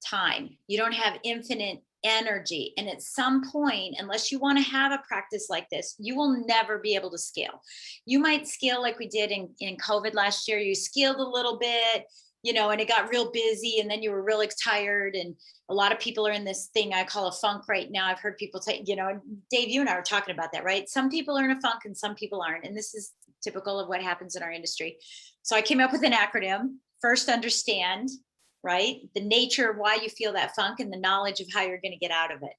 time. You don't have infinite energy. And at some point, unless you want to have a practice like this, you will never be able to scale. You might scale like we did in COVID last year. You scaled a little bit, and it got real busy, and then you were really tired. And a lot of people are in this thing I call a funk right now. I've heard people say, and Dave, you and I were talking about that, right? Some people are in a funk and some people aren't. And this is typical of what happens in our industry. So I came up with an acronym. First, understand, right? The nature of why you feel that funk and the knowledge of how you're going to get out of it.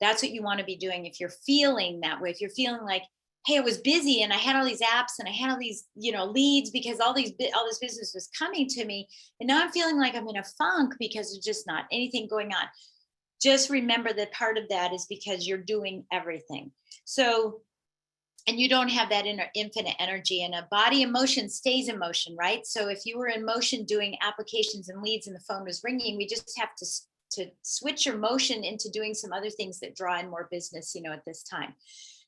That's what you want to be doing. If you're feeling that way, if you're feeling like, hey, I was busy and I had all these apps and I had all these, leads because all this business was coming to me. And now I'm feeling like I'm in a funk because there's just not anything going on. Just remember that part of that is because you're doing everything. So, and you don't have that infinite energy, and a body in motion stays in motion, right? So if you were in motion doing applications and leads and the phone was ringing, we just have to to switch your motion into doing some other things that draw in more business, at this time.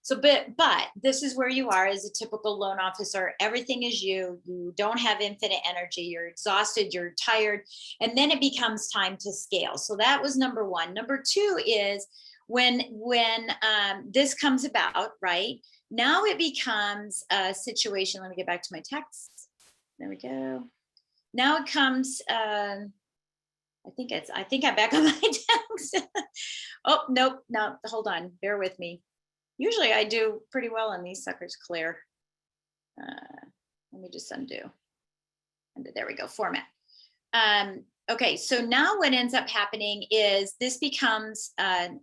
So, but this is where you are as a typical loan officer. Everything is you don't have infinite energy. You're exhausted, you're tired. And then it becomes time to scale. So that was number one. Number two is when this comes about, right? Now it becomes a situation. Let me get back to my text. There we go. Now it comes, I think I'm back on my text. Oh, nope, no, hold on, bear with me. Usually I do pretty well on these suckers, Claire. Let me just undo. And there we go, format. Okay, so now what ends up happening is this becomes, okay,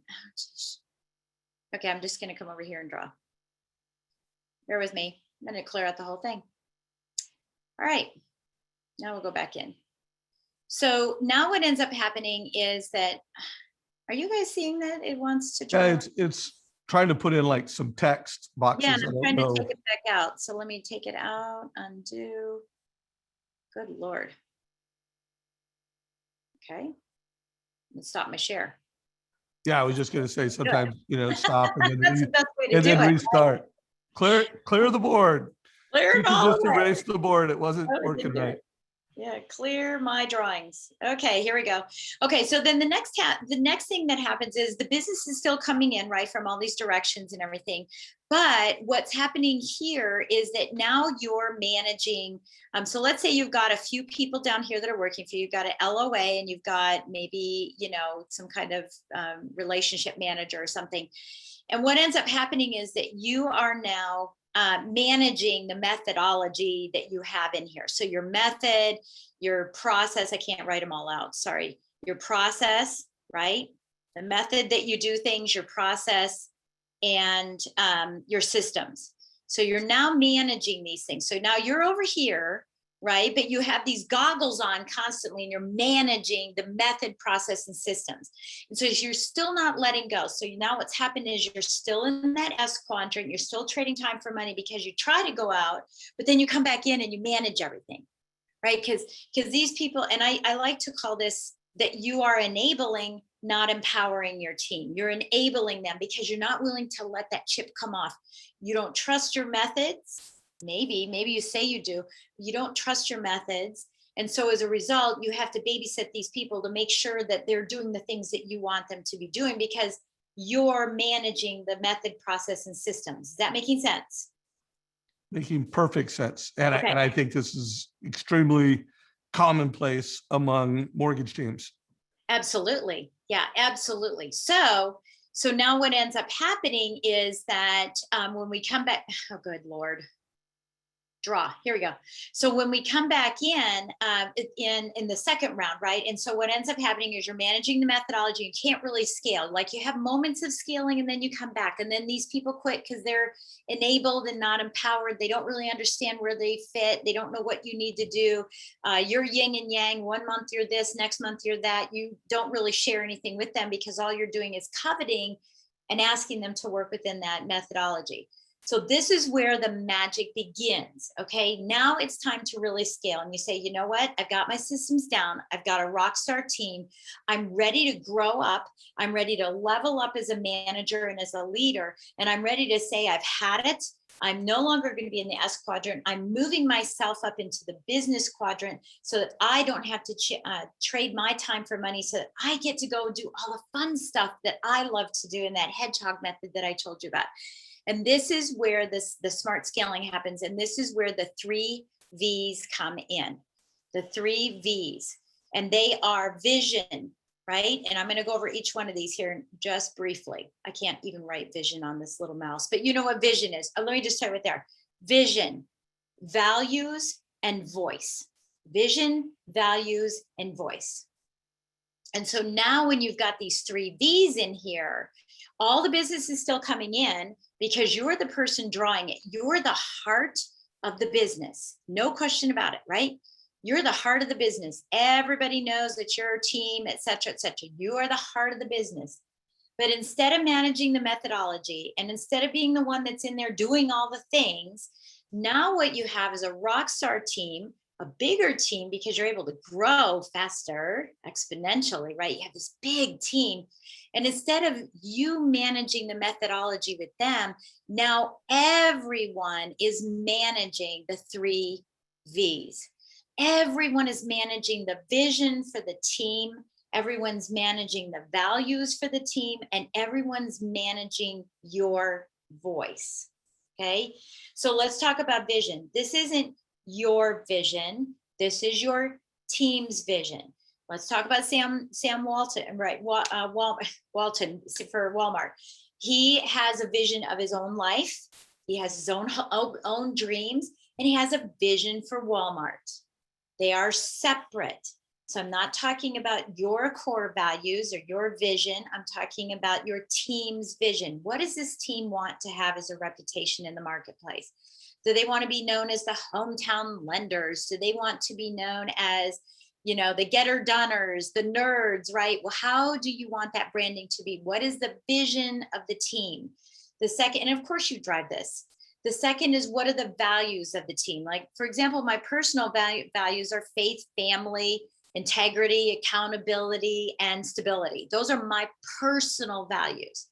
I'm just gonna come over here and draw. Bear with me, I'm gonna clear out the whole thing. All right, now we'll go back in. So now what ends up happening is that, are you guys seeing that it wants to draw? Yeah, it's trying to put in like some text boxes. Yeah, and I'm trying to know. take it back out. So let me take it out, undo. Good Lord. Okay, let's stop my share. Yeah, I was just gonna say sometimes, stop and then, That's the best way to and do then it. restart. Clear the board. Clear You it can all just away. erase the board. It wasn't Oh, it working didn't do right. it. Yeah, clear my drawings. Okay, here we go. Okay, so then the next thing that happens is the business is still coming in, right, from all these directions and everything. But what's happening here is that now you're managing. So let's say you've got a few people down here that are working for you. You've got an LOA and you've got maybe, some kind of relationship manager or something. And what ends up happening is that you are now managing the methodology that you have in here. So your method, your process, I can't write them all out, sorry. Your process, right? The method that you do things, your process, and your systems. So you're now managing these things. So now you're over here, right? But you have these goggles on constantly and you're managing the method, process, and systems. And so you're still not letting go. So now what's happened is you're still in that S quadrant. You're still trading time for money because you try to go out, but then you come back in and you manage everything, right? Because these people, and I like to call this that you are enabling, not empowering your team. You're enabling them because you're not willing to let that chip come off. You don't trust your methods. Maybe you say you do. You don't trust your methods. And so as a result, you have to babysit these people to make sure that they're doing the things that you want them to be doing because you're managing the method, process, and systems. Is that making sense? Making perfect sense. And Okay. I think this is extremely commonplace among mortgage teams. Absolutely. Yeah, absolutely. So now what ends up happening is that when we come back, oh, good Lord. Draw. Here we go. So when we come back in the second round, right? And so what ends up happening is you're managing the methodology. You can't really scale. Like you have moments of scaling and then you come back and then these people quit because they're enabled and not empowered. They don't really understand where they fit. They don't know what you need to do. You're yin and yang. 1 month you're this, next month you're that. You don't really share anything with them because all you're doing is coveting and asking them to work within that methodology. So this is where the magic begins. Okay, now it's time to really scale. And you say, you know what? I've got my systems down. I've got a rock star team. I'm ready to grow up. I'm ready to level up as a manager and as a leader. And I'm ready to say, I've had it. I'm no longer going to be in the S quadrant. I'm moving myself up into the business quadrant so that I don't have to trade my time for money, so that I get to go do all the fun stuff that I love to do in that hedgehog method that I told you about. And this is where the smart scaling happens. And this is where the 3 V's come in. The 3 V's. And they are vision, right? And I'm going to go over each one of these here just briefly. I can't even write vision on this little mouse, but you know what vision is. Let me just tell you right there. Vision, values, and voice. Vision, values, and voice. And so now when you've got these 3 V's in here, all the business is still coming in because you're the person drawing it. You're the heart of the business. No question about it, right? You're the heart of the business. Everybody knows that you're a team, et cetera, et cetera. You are the heart of the business. But instead of managing the methodology and instead of being the one that's in there doing all the things, now what you have is a rock star team a bigger team because you're able to grow faster exponentially, right? You have this big team. And instead of you managing the methodology with them, now everyone is managing the 3 V's. Everyone is managing the vision for the team. Everyone's managing the values for the team, and everyone's managing your voice. Okay. So let's talk about vision. This isn't your vision. This is your team's vision. Let's talk about Sam Walton, right? Walton for Walmart. He has a vision of his own life. He has his own dreams, and he has a vision for Walmart. They are separate. So I'm not talking about your core values or your vision. I'm talking about your team's vision. What does this team want to have as a reputation in the marketplace? Do they want to be known as the hometown lenders? Do they want to be known as, the getter-doners, the nerds, right? Well, how do you want that branding to be? What is the vision of the team? The second, and of course you drive this. The second is, what are the values of the team? Like, for example, my personal values are faith, family, integrity, accountability, and stability. Those are my personal values.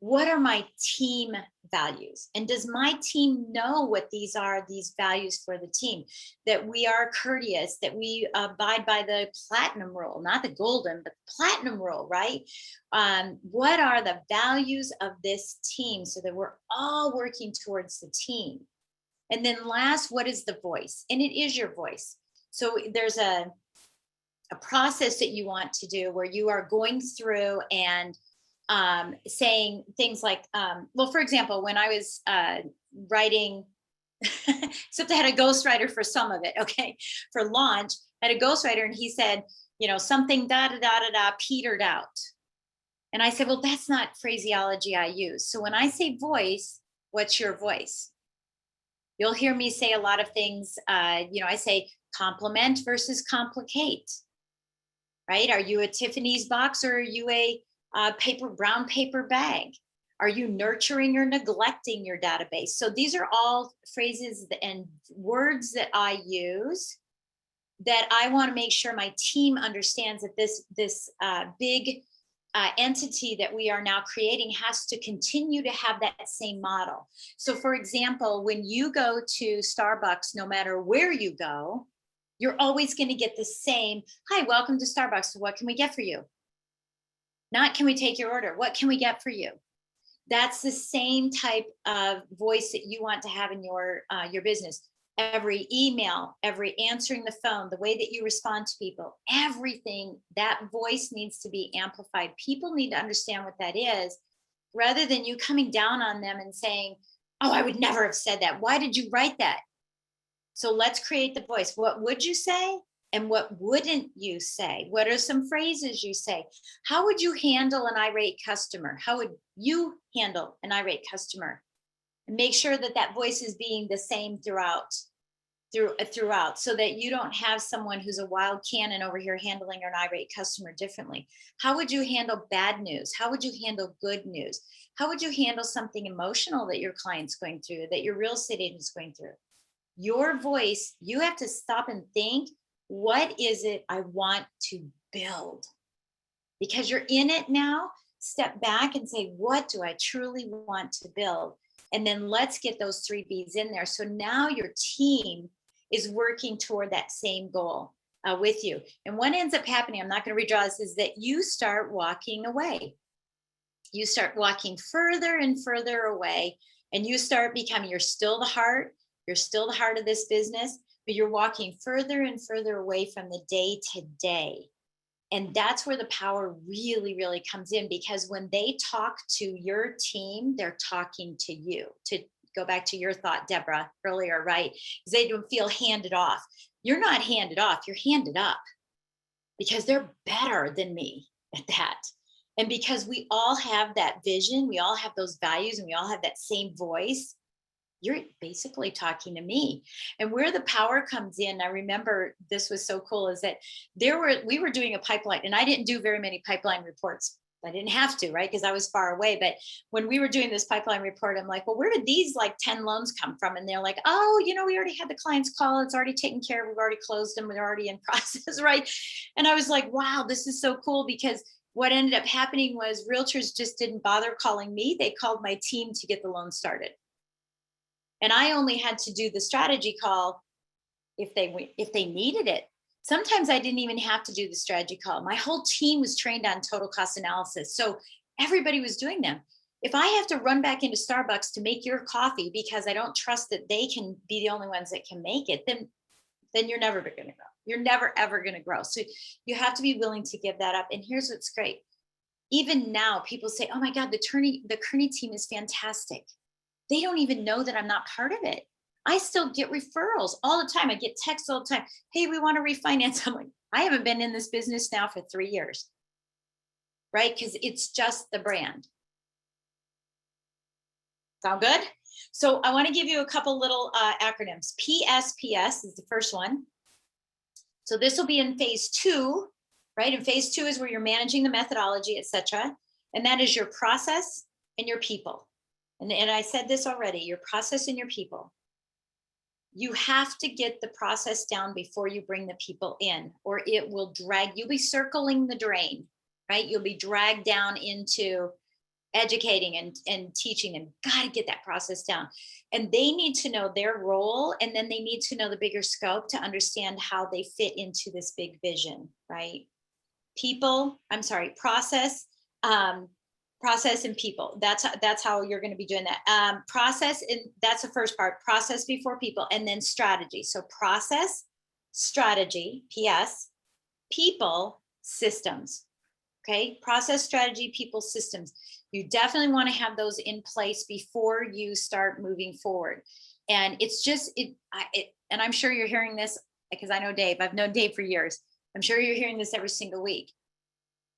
What are my team values? And does my team know what these are, these values for the team? That we are courteous, that we abide by the platinum rule, not the golden, but the platinum rule, right? What are the values of this team so that we're all working towards the team? And then last, what is the voice? And it is your voice. So there's a process that you want to do where you are going through and saying things like, well, for example, when I was writing, except I had a ghostwriter for some of it, okay, for launch, I had a ghostwriter and he said, something da-da-da-da-da petered out. And I said, well, that's not phraseology I use. So when I say voice, what's your voice? You'll hear me say a lot of things, I say compliment versus complicate, right? Are you a Tiffany's box or are you a brown paper bag? Are you nurturing or neglecting your database? So these are all phrases and words that I use that I want to make sure my team understands that this big entity that we are now creating has to continue to have that same model. So for example, when you go to Starbucks, no matter where you go, you're always going to get the same, hi, welcome to Starbucks. What can we get for you? Not, can we take your order? What can we get for you? That's the same type of voice that you want to have in your business. Every email, every answering the phone, the way that you respond to people, everything, that voice needs to be amplified. People need to understand what that is, rather than you coming down on them and saying, oh, I would never have said that. Why did you write that? So let's create the voice. What would you say? And what wouldn't you say? What are some phrases you say? How would you handle an irate customer? How would you handle an irate customer? And make sure that that voice is being the same throughout, so that you don't have someone who's a wild cannon over here handling an irate customer differently. How would you handle bad news? How would you handle good news? How would you handle something emotional that your client's going through, that your real estate agent's going through? Your voice, you have to stop and think, what is it I want to build? Because you're in it now, step back and say, what do I truly want to build? And then let's get those 3 B's in there. So now your team is working toward that same goal with you. And what ends up happening, I'm not going to redraw this, is that you start walking away. You start walking further and further away, and you start becoming, you're still the heart of this business, but you're walking further and further away from the day to day. And that's where the power really, really comes in, because when they talk to your team, they're talking to you. To go back to your thought, Deborah, earlier, right? Because they don't feel handed off. You're not handed off, you're handed up, because they're better than me at that. And because we all have that vision, we all have those values, and we all have that same voice, you're basically talking to me. And where the power comes in, I remember this was so cool, is that we were doing a pipeline, and I didn't do very many pipeline reports I didn't have to, right? Because I was far away. But when we were doing this pipeline report, I'm like, well, where did these like 10 loans come from? And they're like, oh, we already had the clients call. It's already taken care of. We've already closed them. They're already in process, right? And I was like, wow, this is so cool, because what ended up happening was realtors just didn't bother calling me. They called my team to get the loan started. And I only had to do the strategy call if they needed it. Sometimes I didn't even have to do the strategy call. My whole team was trained on total cost analysis. So everybody was doing them. If I have to run back into Starbucks to make your coffee because I don't trust that they can be the only ones that can make it, then you're never going to grow. You're never, ever going to grow. So you have to be willing to give that up. And here's what's great. Even now, people say, oh my God, the Kearney team is fantastic. They don't even know that I'm not part of it. I still get referrals all the time. I get texts all the time. Hey, we want to refinance. I'm like, I haven't been in this business now for 3 years, right? Because it's just the brand. Sound good? So I want to give you a couple little acronyms. PSPS is the first one. So this will be in phase 2, right? And phase 2 is where you're managing the methodology, etc. And that is your process and your people. And I said this already, your process and your people. You have to get the process down before you bring the people in, or it will drag. You'll be circling the drain, right? You'll be dragged down into educating and teaching, and got to get that process down. And they need to know their role, and then they need to know the bigger scope to understand how they fit into this big vision, right? Process and people. That's how you're going to be doing that. Process, and that's the first part. Process before people, and then strategy. So process, strategy, PS, people, systems. Okay, process, strategy, people, systems. You definitely want to have those in place before you start moving forward. And it's just and I'm sure you're hearing this because I know Dave. I've known Dave for years. I'm sure you're hearing this every single week.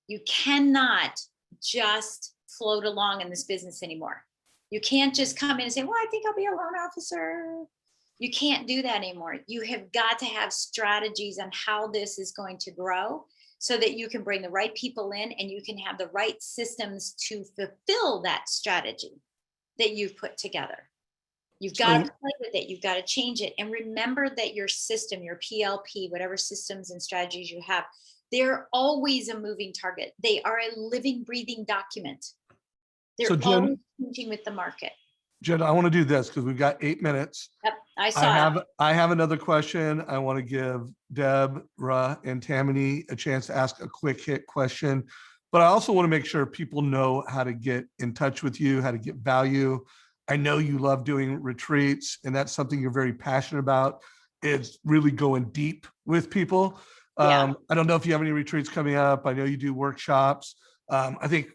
You cannot just float along in this business anymore. You can't just come in and say, well, I think I'll be a loan officer. You can't do that anymore. You have got to have strategies on how this is going to grow so that you can bring the right people in and you can have the right systems to fulfill that strategy that you've put together. You've got to play with it. You've got to change it. And remember that your system, your PLP, whatever systems and strategies you have, they're always a moving target. They are a living, breathing document. They're So Jen, always changing with the market. Jen, I want to do this because we've got 8 minutes. Yep, I have another question. I want to give Deborah and Tammany a chance to ask a quick hit question, but I also want to make sure people know how to get in touch with you, how to get value. I know you love doing retreats, and that's something you're very passionate about. It's really going deep with people. Yeah. I don't know if you have any retreats coming up. I know you do workshops. I think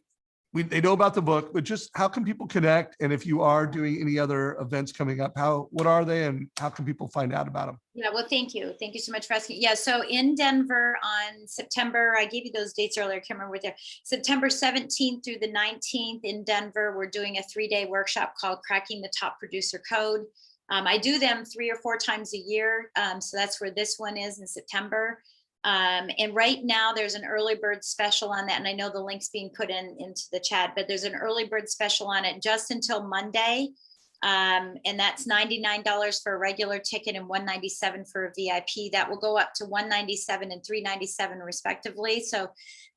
they know about the book, but just how can people connect? And if you are doing any other events coming up, what are they and how can people find out about them? Yeah, well, thank you. Thank you so much for asking. Yeah, so in Denver on September, I gave you those dates earlier, I can't remember what they're, September 17th through the 19th in Denver, we're doing a 3-day workshop called Cracking the Top Producer Code. I do them 3 or 4 times a year. So that's where this one is in September. And right now there's an early bird special on that. And I know the link's being put into the chat, but there's an early bird special on it just until Monday. And that's $99 for a regular ticket and $197 for a VIP. That will go up to $197 and $397 respectively. So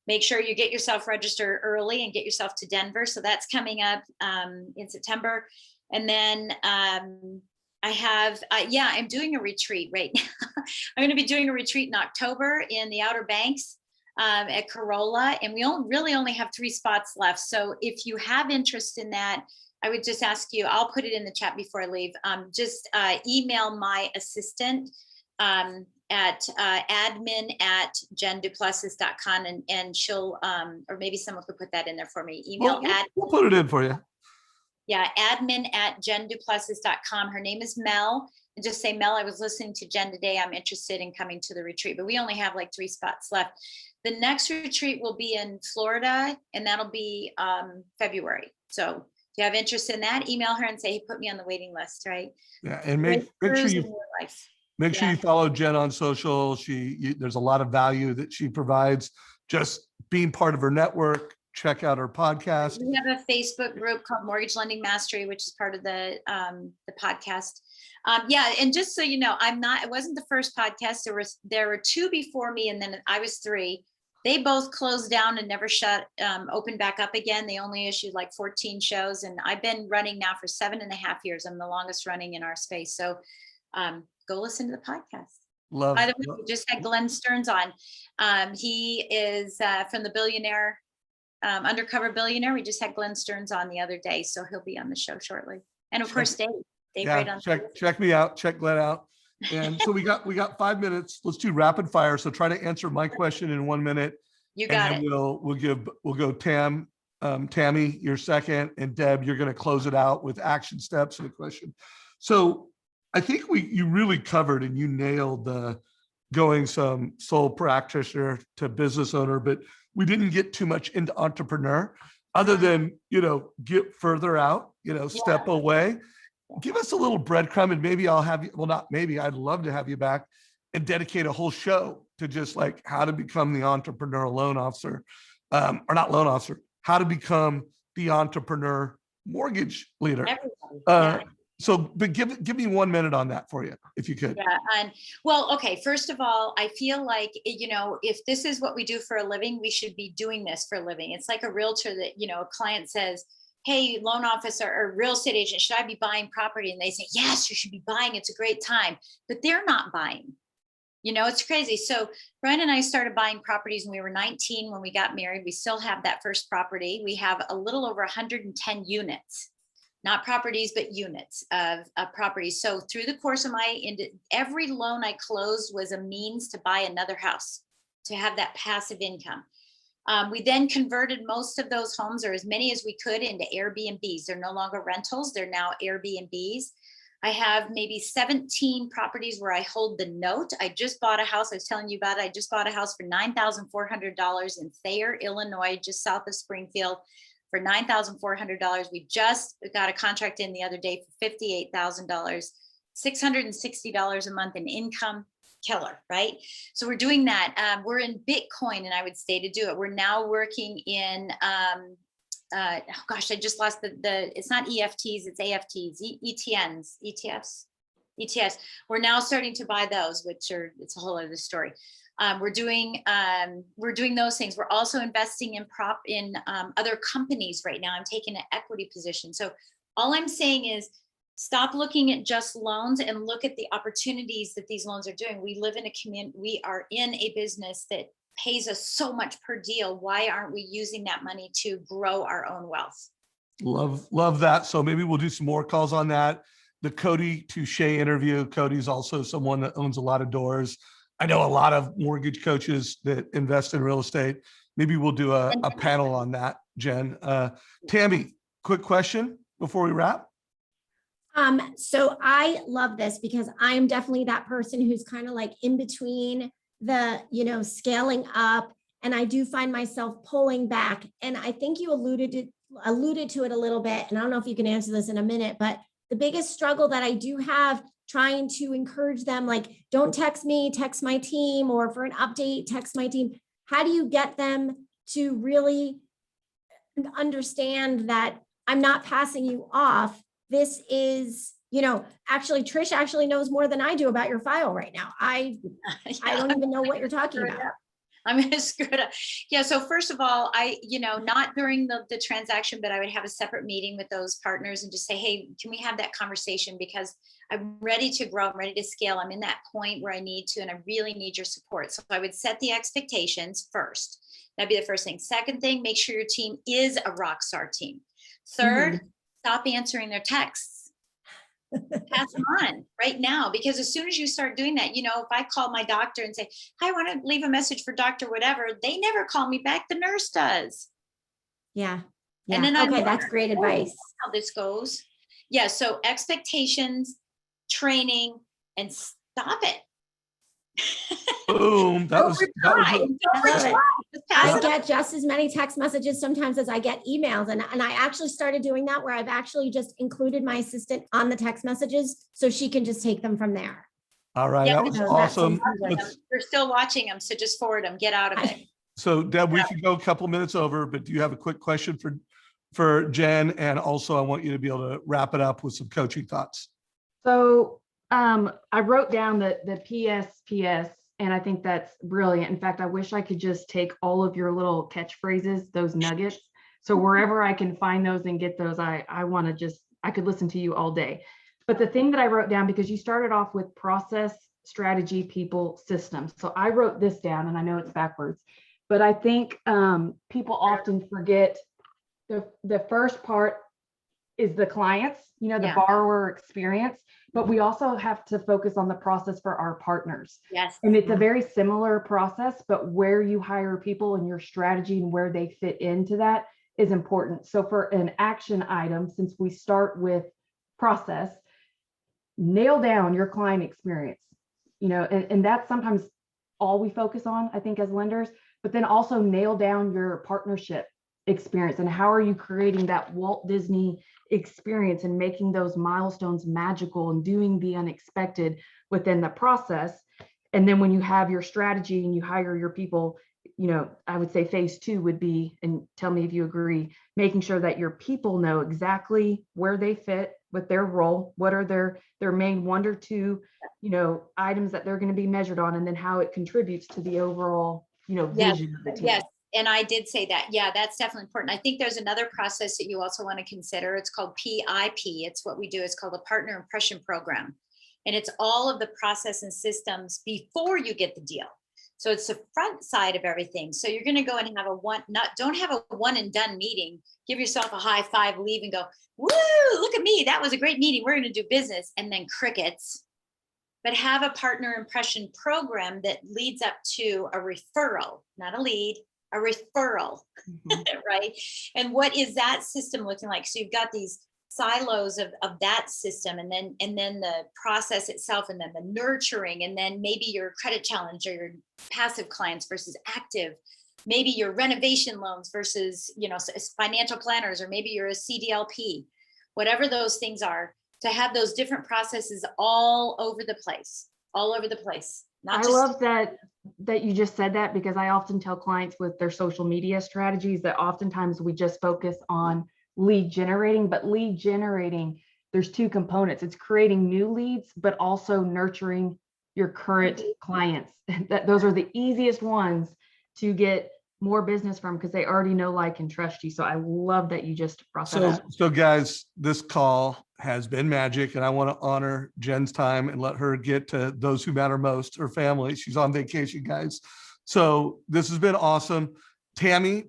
make sure you get yourself registered early and get yourself to Denver. So that's coming up in September. And then I'm doing a retreat right now. I'm going to be doing a retreat in October in the Outer Banks at Corolla, and we really only have 3 spots left. So if you have interest in that, I would just ask you, I'll put it in the chat before I leave, just email my assistant at admin@jenduplessis.com and she'll, or maybe someone could put that in there for me. We'll put it in for you. Yeah, admin@jenduplessis.com. Her name is Mel. And just say, Mel, I was listening to Jen today. I'm interested in coming to the retreat, but we only have like 3 spots left. The next retreat will be in Florida, and that'll be February. So if you have interest in that, email her and say, hey, put me on the waiting list, right? Yeah, and make sure you follow Jen on social. There's a lot of value that she provides. Just being part of her network, check out our podcast. We have a Facebook group called Mortgage Lending Mastery, which is part of the podcast. Yeah, and just so you know, it wasn't the first podcast. There were two before me, and then I was three. They both closed down and never opened back up again. They only issued like 14 shows, and I've been running now for 7.5 years. I'm the longest running in our space. So go listen to the podcast. Love. By the way, we just had Glenn Stearns on. He is from the Billionaire, Undercover Billionaire. We just had Glenn Stearns on the other day, so he'll be on the show shortly. And of course, Dave. Yeah, check me out. Check Glenn out. And so we got 5 minutes. Let's do rapid fire. So try to answer my question in 1 minute. You got and it. We'll go Tammy, your second, and Deb, you're going to close it out with action steps and a question. So I think you really covered and you nailed the going some sole practitioner to business owner, but we didn't get too much into entrepreneur other than, get further out, step away. Give us a little breadcrumb and maybe I'll have you, well, not maybe, I'd love to have you back and dedicate a whole show to just like how to become the entrepreneur loan officer, or not loan officer, how to become the entrepreneur mortgage leader. So, but give me 1 minute on that for you, if you could. Yeah. And well, okay. First of all, I feel like, if this is what we do for a living, we should be doing this for a living. It's like a realtor that, a client says, hey, loan officer or real estate agent, should I be buying property? And they say, yes, you should be buying. It's a great time, but they're not buying. It's crazy. So Brian and I started buying properties when we were 19, when we got married. We still have that first property. We have a little over 110 units, not properties, but units of properties. So through the course of every loan I closed was a means to buy another house, to have that passive income. We then converted most of those homes, or as many as we could, into Airbnbs. They're no longer rentals. They're now Airbnbs. I have maybe 17 properties where I hold the note. I just bought a house. I was telling you about it. I just bought a house for $9,400 in Thayer, Illinois, just south of Springfield, for $9,400. We just got a contract in the other day for $58,000, $660 a month in income. Killer, right? So we're doing that. We're in Bitcoin, and I would say to do it. We're now working in, I just lost it's not EFTs, it's AFTs, ETFs. We're now starting to buy those, it's a whole other story. We're doing those things. We're also investing in other companies right now. I'm taking an equity position. So all I'm saying is, stop looking at just loans and look at the opportunities that these loans are doing. We live in a community. We are in a business that pays us so much per deal. Why aren't we using that money to grow our own wealth? Love that. So maybe we'll do some more calls on that. The Cody Touche interview. Cody's also someone that owns a lot of doors. I know a lot of mortgage coaches that invest in real estate. Maybe we'll do a panel on that, Jen. Tammy, quick question before we wrap. So I love this because I'm definitely that person who's kind of like in between the, scaling up, and I do find myself pulling back. And I think you alluded to it a little bit, and I don't know if you can answer this in a minute, but the biggest struggle that I do have trying to encourage them, like, don't text me, text my team, or for an update, text my team. How do you get them to really understand that I'm not passing you off? This is, actually, Trish actually knows more than I do about your file right now. I don't even know what you're talking about. I'm going to screw it up. Yeah. So first of all, not during the transaction, but I would have a separate meeting with those partners and just say, hey, can we have that conversation? Because I'm ready to grow. I'm ready to scale. I'm in that point where I need to, and I really need your support. So I would set the expectations first. That'd be the first thing. Second thing, make sure your team is a rock star team. Third, stop answering their texts. Pass them on right now, because as soon as you start doing that, if I call my doctor and say, hi, I want to leave a message for doctor, whatever, they never call me back. The nurse does. Yeah. And then okay, that's great advice. How this goes. Yeah. So expectations, training, and stop it. Boom. That was I get just as many text messages sometimes as I get emails. And I actually started doing that, where I've actually just included my assistant on the text messages so she can just take them from there. All right. Yeah, that was awesome. We're still watching them. So just forward them, get out of it. So Deb, we could go a couple minutes over, but do you have a quick question for Jen? And also I want you to be able to wrap it up with some coaching thoughts. So I wrote down the PSPS, and I think that's brilliant. In fact, I wish I could just take all of your little catchphrases, those nuggets. So wherever I can find those and get those, I could listen to you all day. But the thing that I wrote down, because you started off with process, strategy, people, systems. So I wrote this down, and I know it's backwards, but I think people often forget the first part is the clients, the Yeah. borrower experience, but we also have to focus on the process for our partners. Yes. And it's a very similar process, but where you hire people and your strategy and where they fit into that is important. So for an action item, since we start with process, nail down your client experience, and that's sometimes all we focus on, I think, as lenders, but then also nail down your partnership experience and how are you creating that Walt Disney experience and making those milestones magical and doing the unexpected within the process. And then when you have your strategy and you hire your people, I would say phase 2 would be, and tell me if you agree, making sure that your people know exactly where they fit with their role, what are their main 1 or 2, items that they're going to be measured on, and then how it contributes to the overall, vision of the team. Yes. And I did say that. Yeah, that's definitely important. I think there's another process that you also want to consider. It's called PIP. It's what we do. It's called a partner impression program. And it's all of the process and systems before you get the deal. So it's the front side of everything. So you're going to go and have don't have a one and done meeting. Give yourself a high five, leave and go, woo, look at me. That was a great meeting. We're going to do business. And then crickets. But have a partner impression program that leads up to a referral, not a lead, a referral, right? And what is that system looking like? So you've got these silos of that system, and then the process itself, and then the nurturing, and then maybe your credit challenge or your passive clients versus active, maybe your renovation loans versus financial planners, or maybe you're a CDLP, whatever those things are, to have those different processes all over the place. I love that you just said that, because I often tell clients with their social media strategies that oftentimes we just focus on lead generating, but lead generating, there's 2 components. It's creating new leads, but also nurturing your current clients. Those are the easiest ones to get more business from, because they already know, like, and trust you. So I love that you just brought that up. So guys, this call has been magic, and I want to honor Jen's time and let her get to those who matter most, her family. She's on vacation, guys. So this has been awesome. Tammy,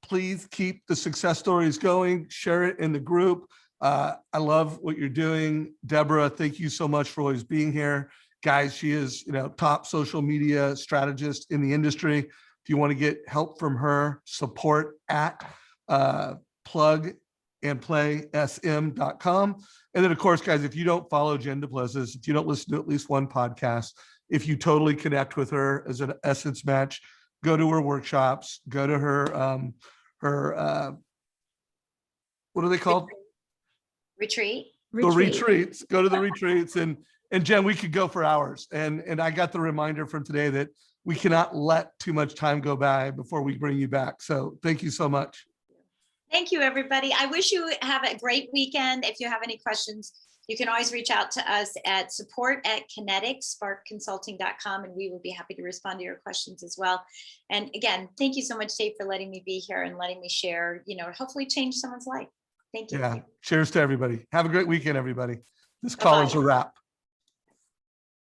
please keep the success stories going. Share it in the group. I love what you're doing. Deborah, thank you so much for always being here. Guys, she is, top social media strategist in the industry. If you want to get help from her, support at plugandplaysm.com. And then, of course, guys, if you don't follow Jen Du Plessis, if you don't listen to at least one podcast, if you totally connect with her as an essence match, go to her workshops, go to her, what are they called? Retreat. The retreats. Go to the retreats. And Jen, we could go for hours. And I got the reminder from today that we cannot let too much time go by before we bring you back. So thank you so much. Thank you, everybody. I wish you have a great weekend. If you have any questions, you can always reach out to us at support@kineticsparkconsulting.com, and we will be happy to respond to your questions as well. And again, thank you so much, Dave, for letting me be here and letting me share, hopefully change someone's life. Thank you. Yeah. Cheers to everybody. Have a great weekend, everybody. This call is a wrap.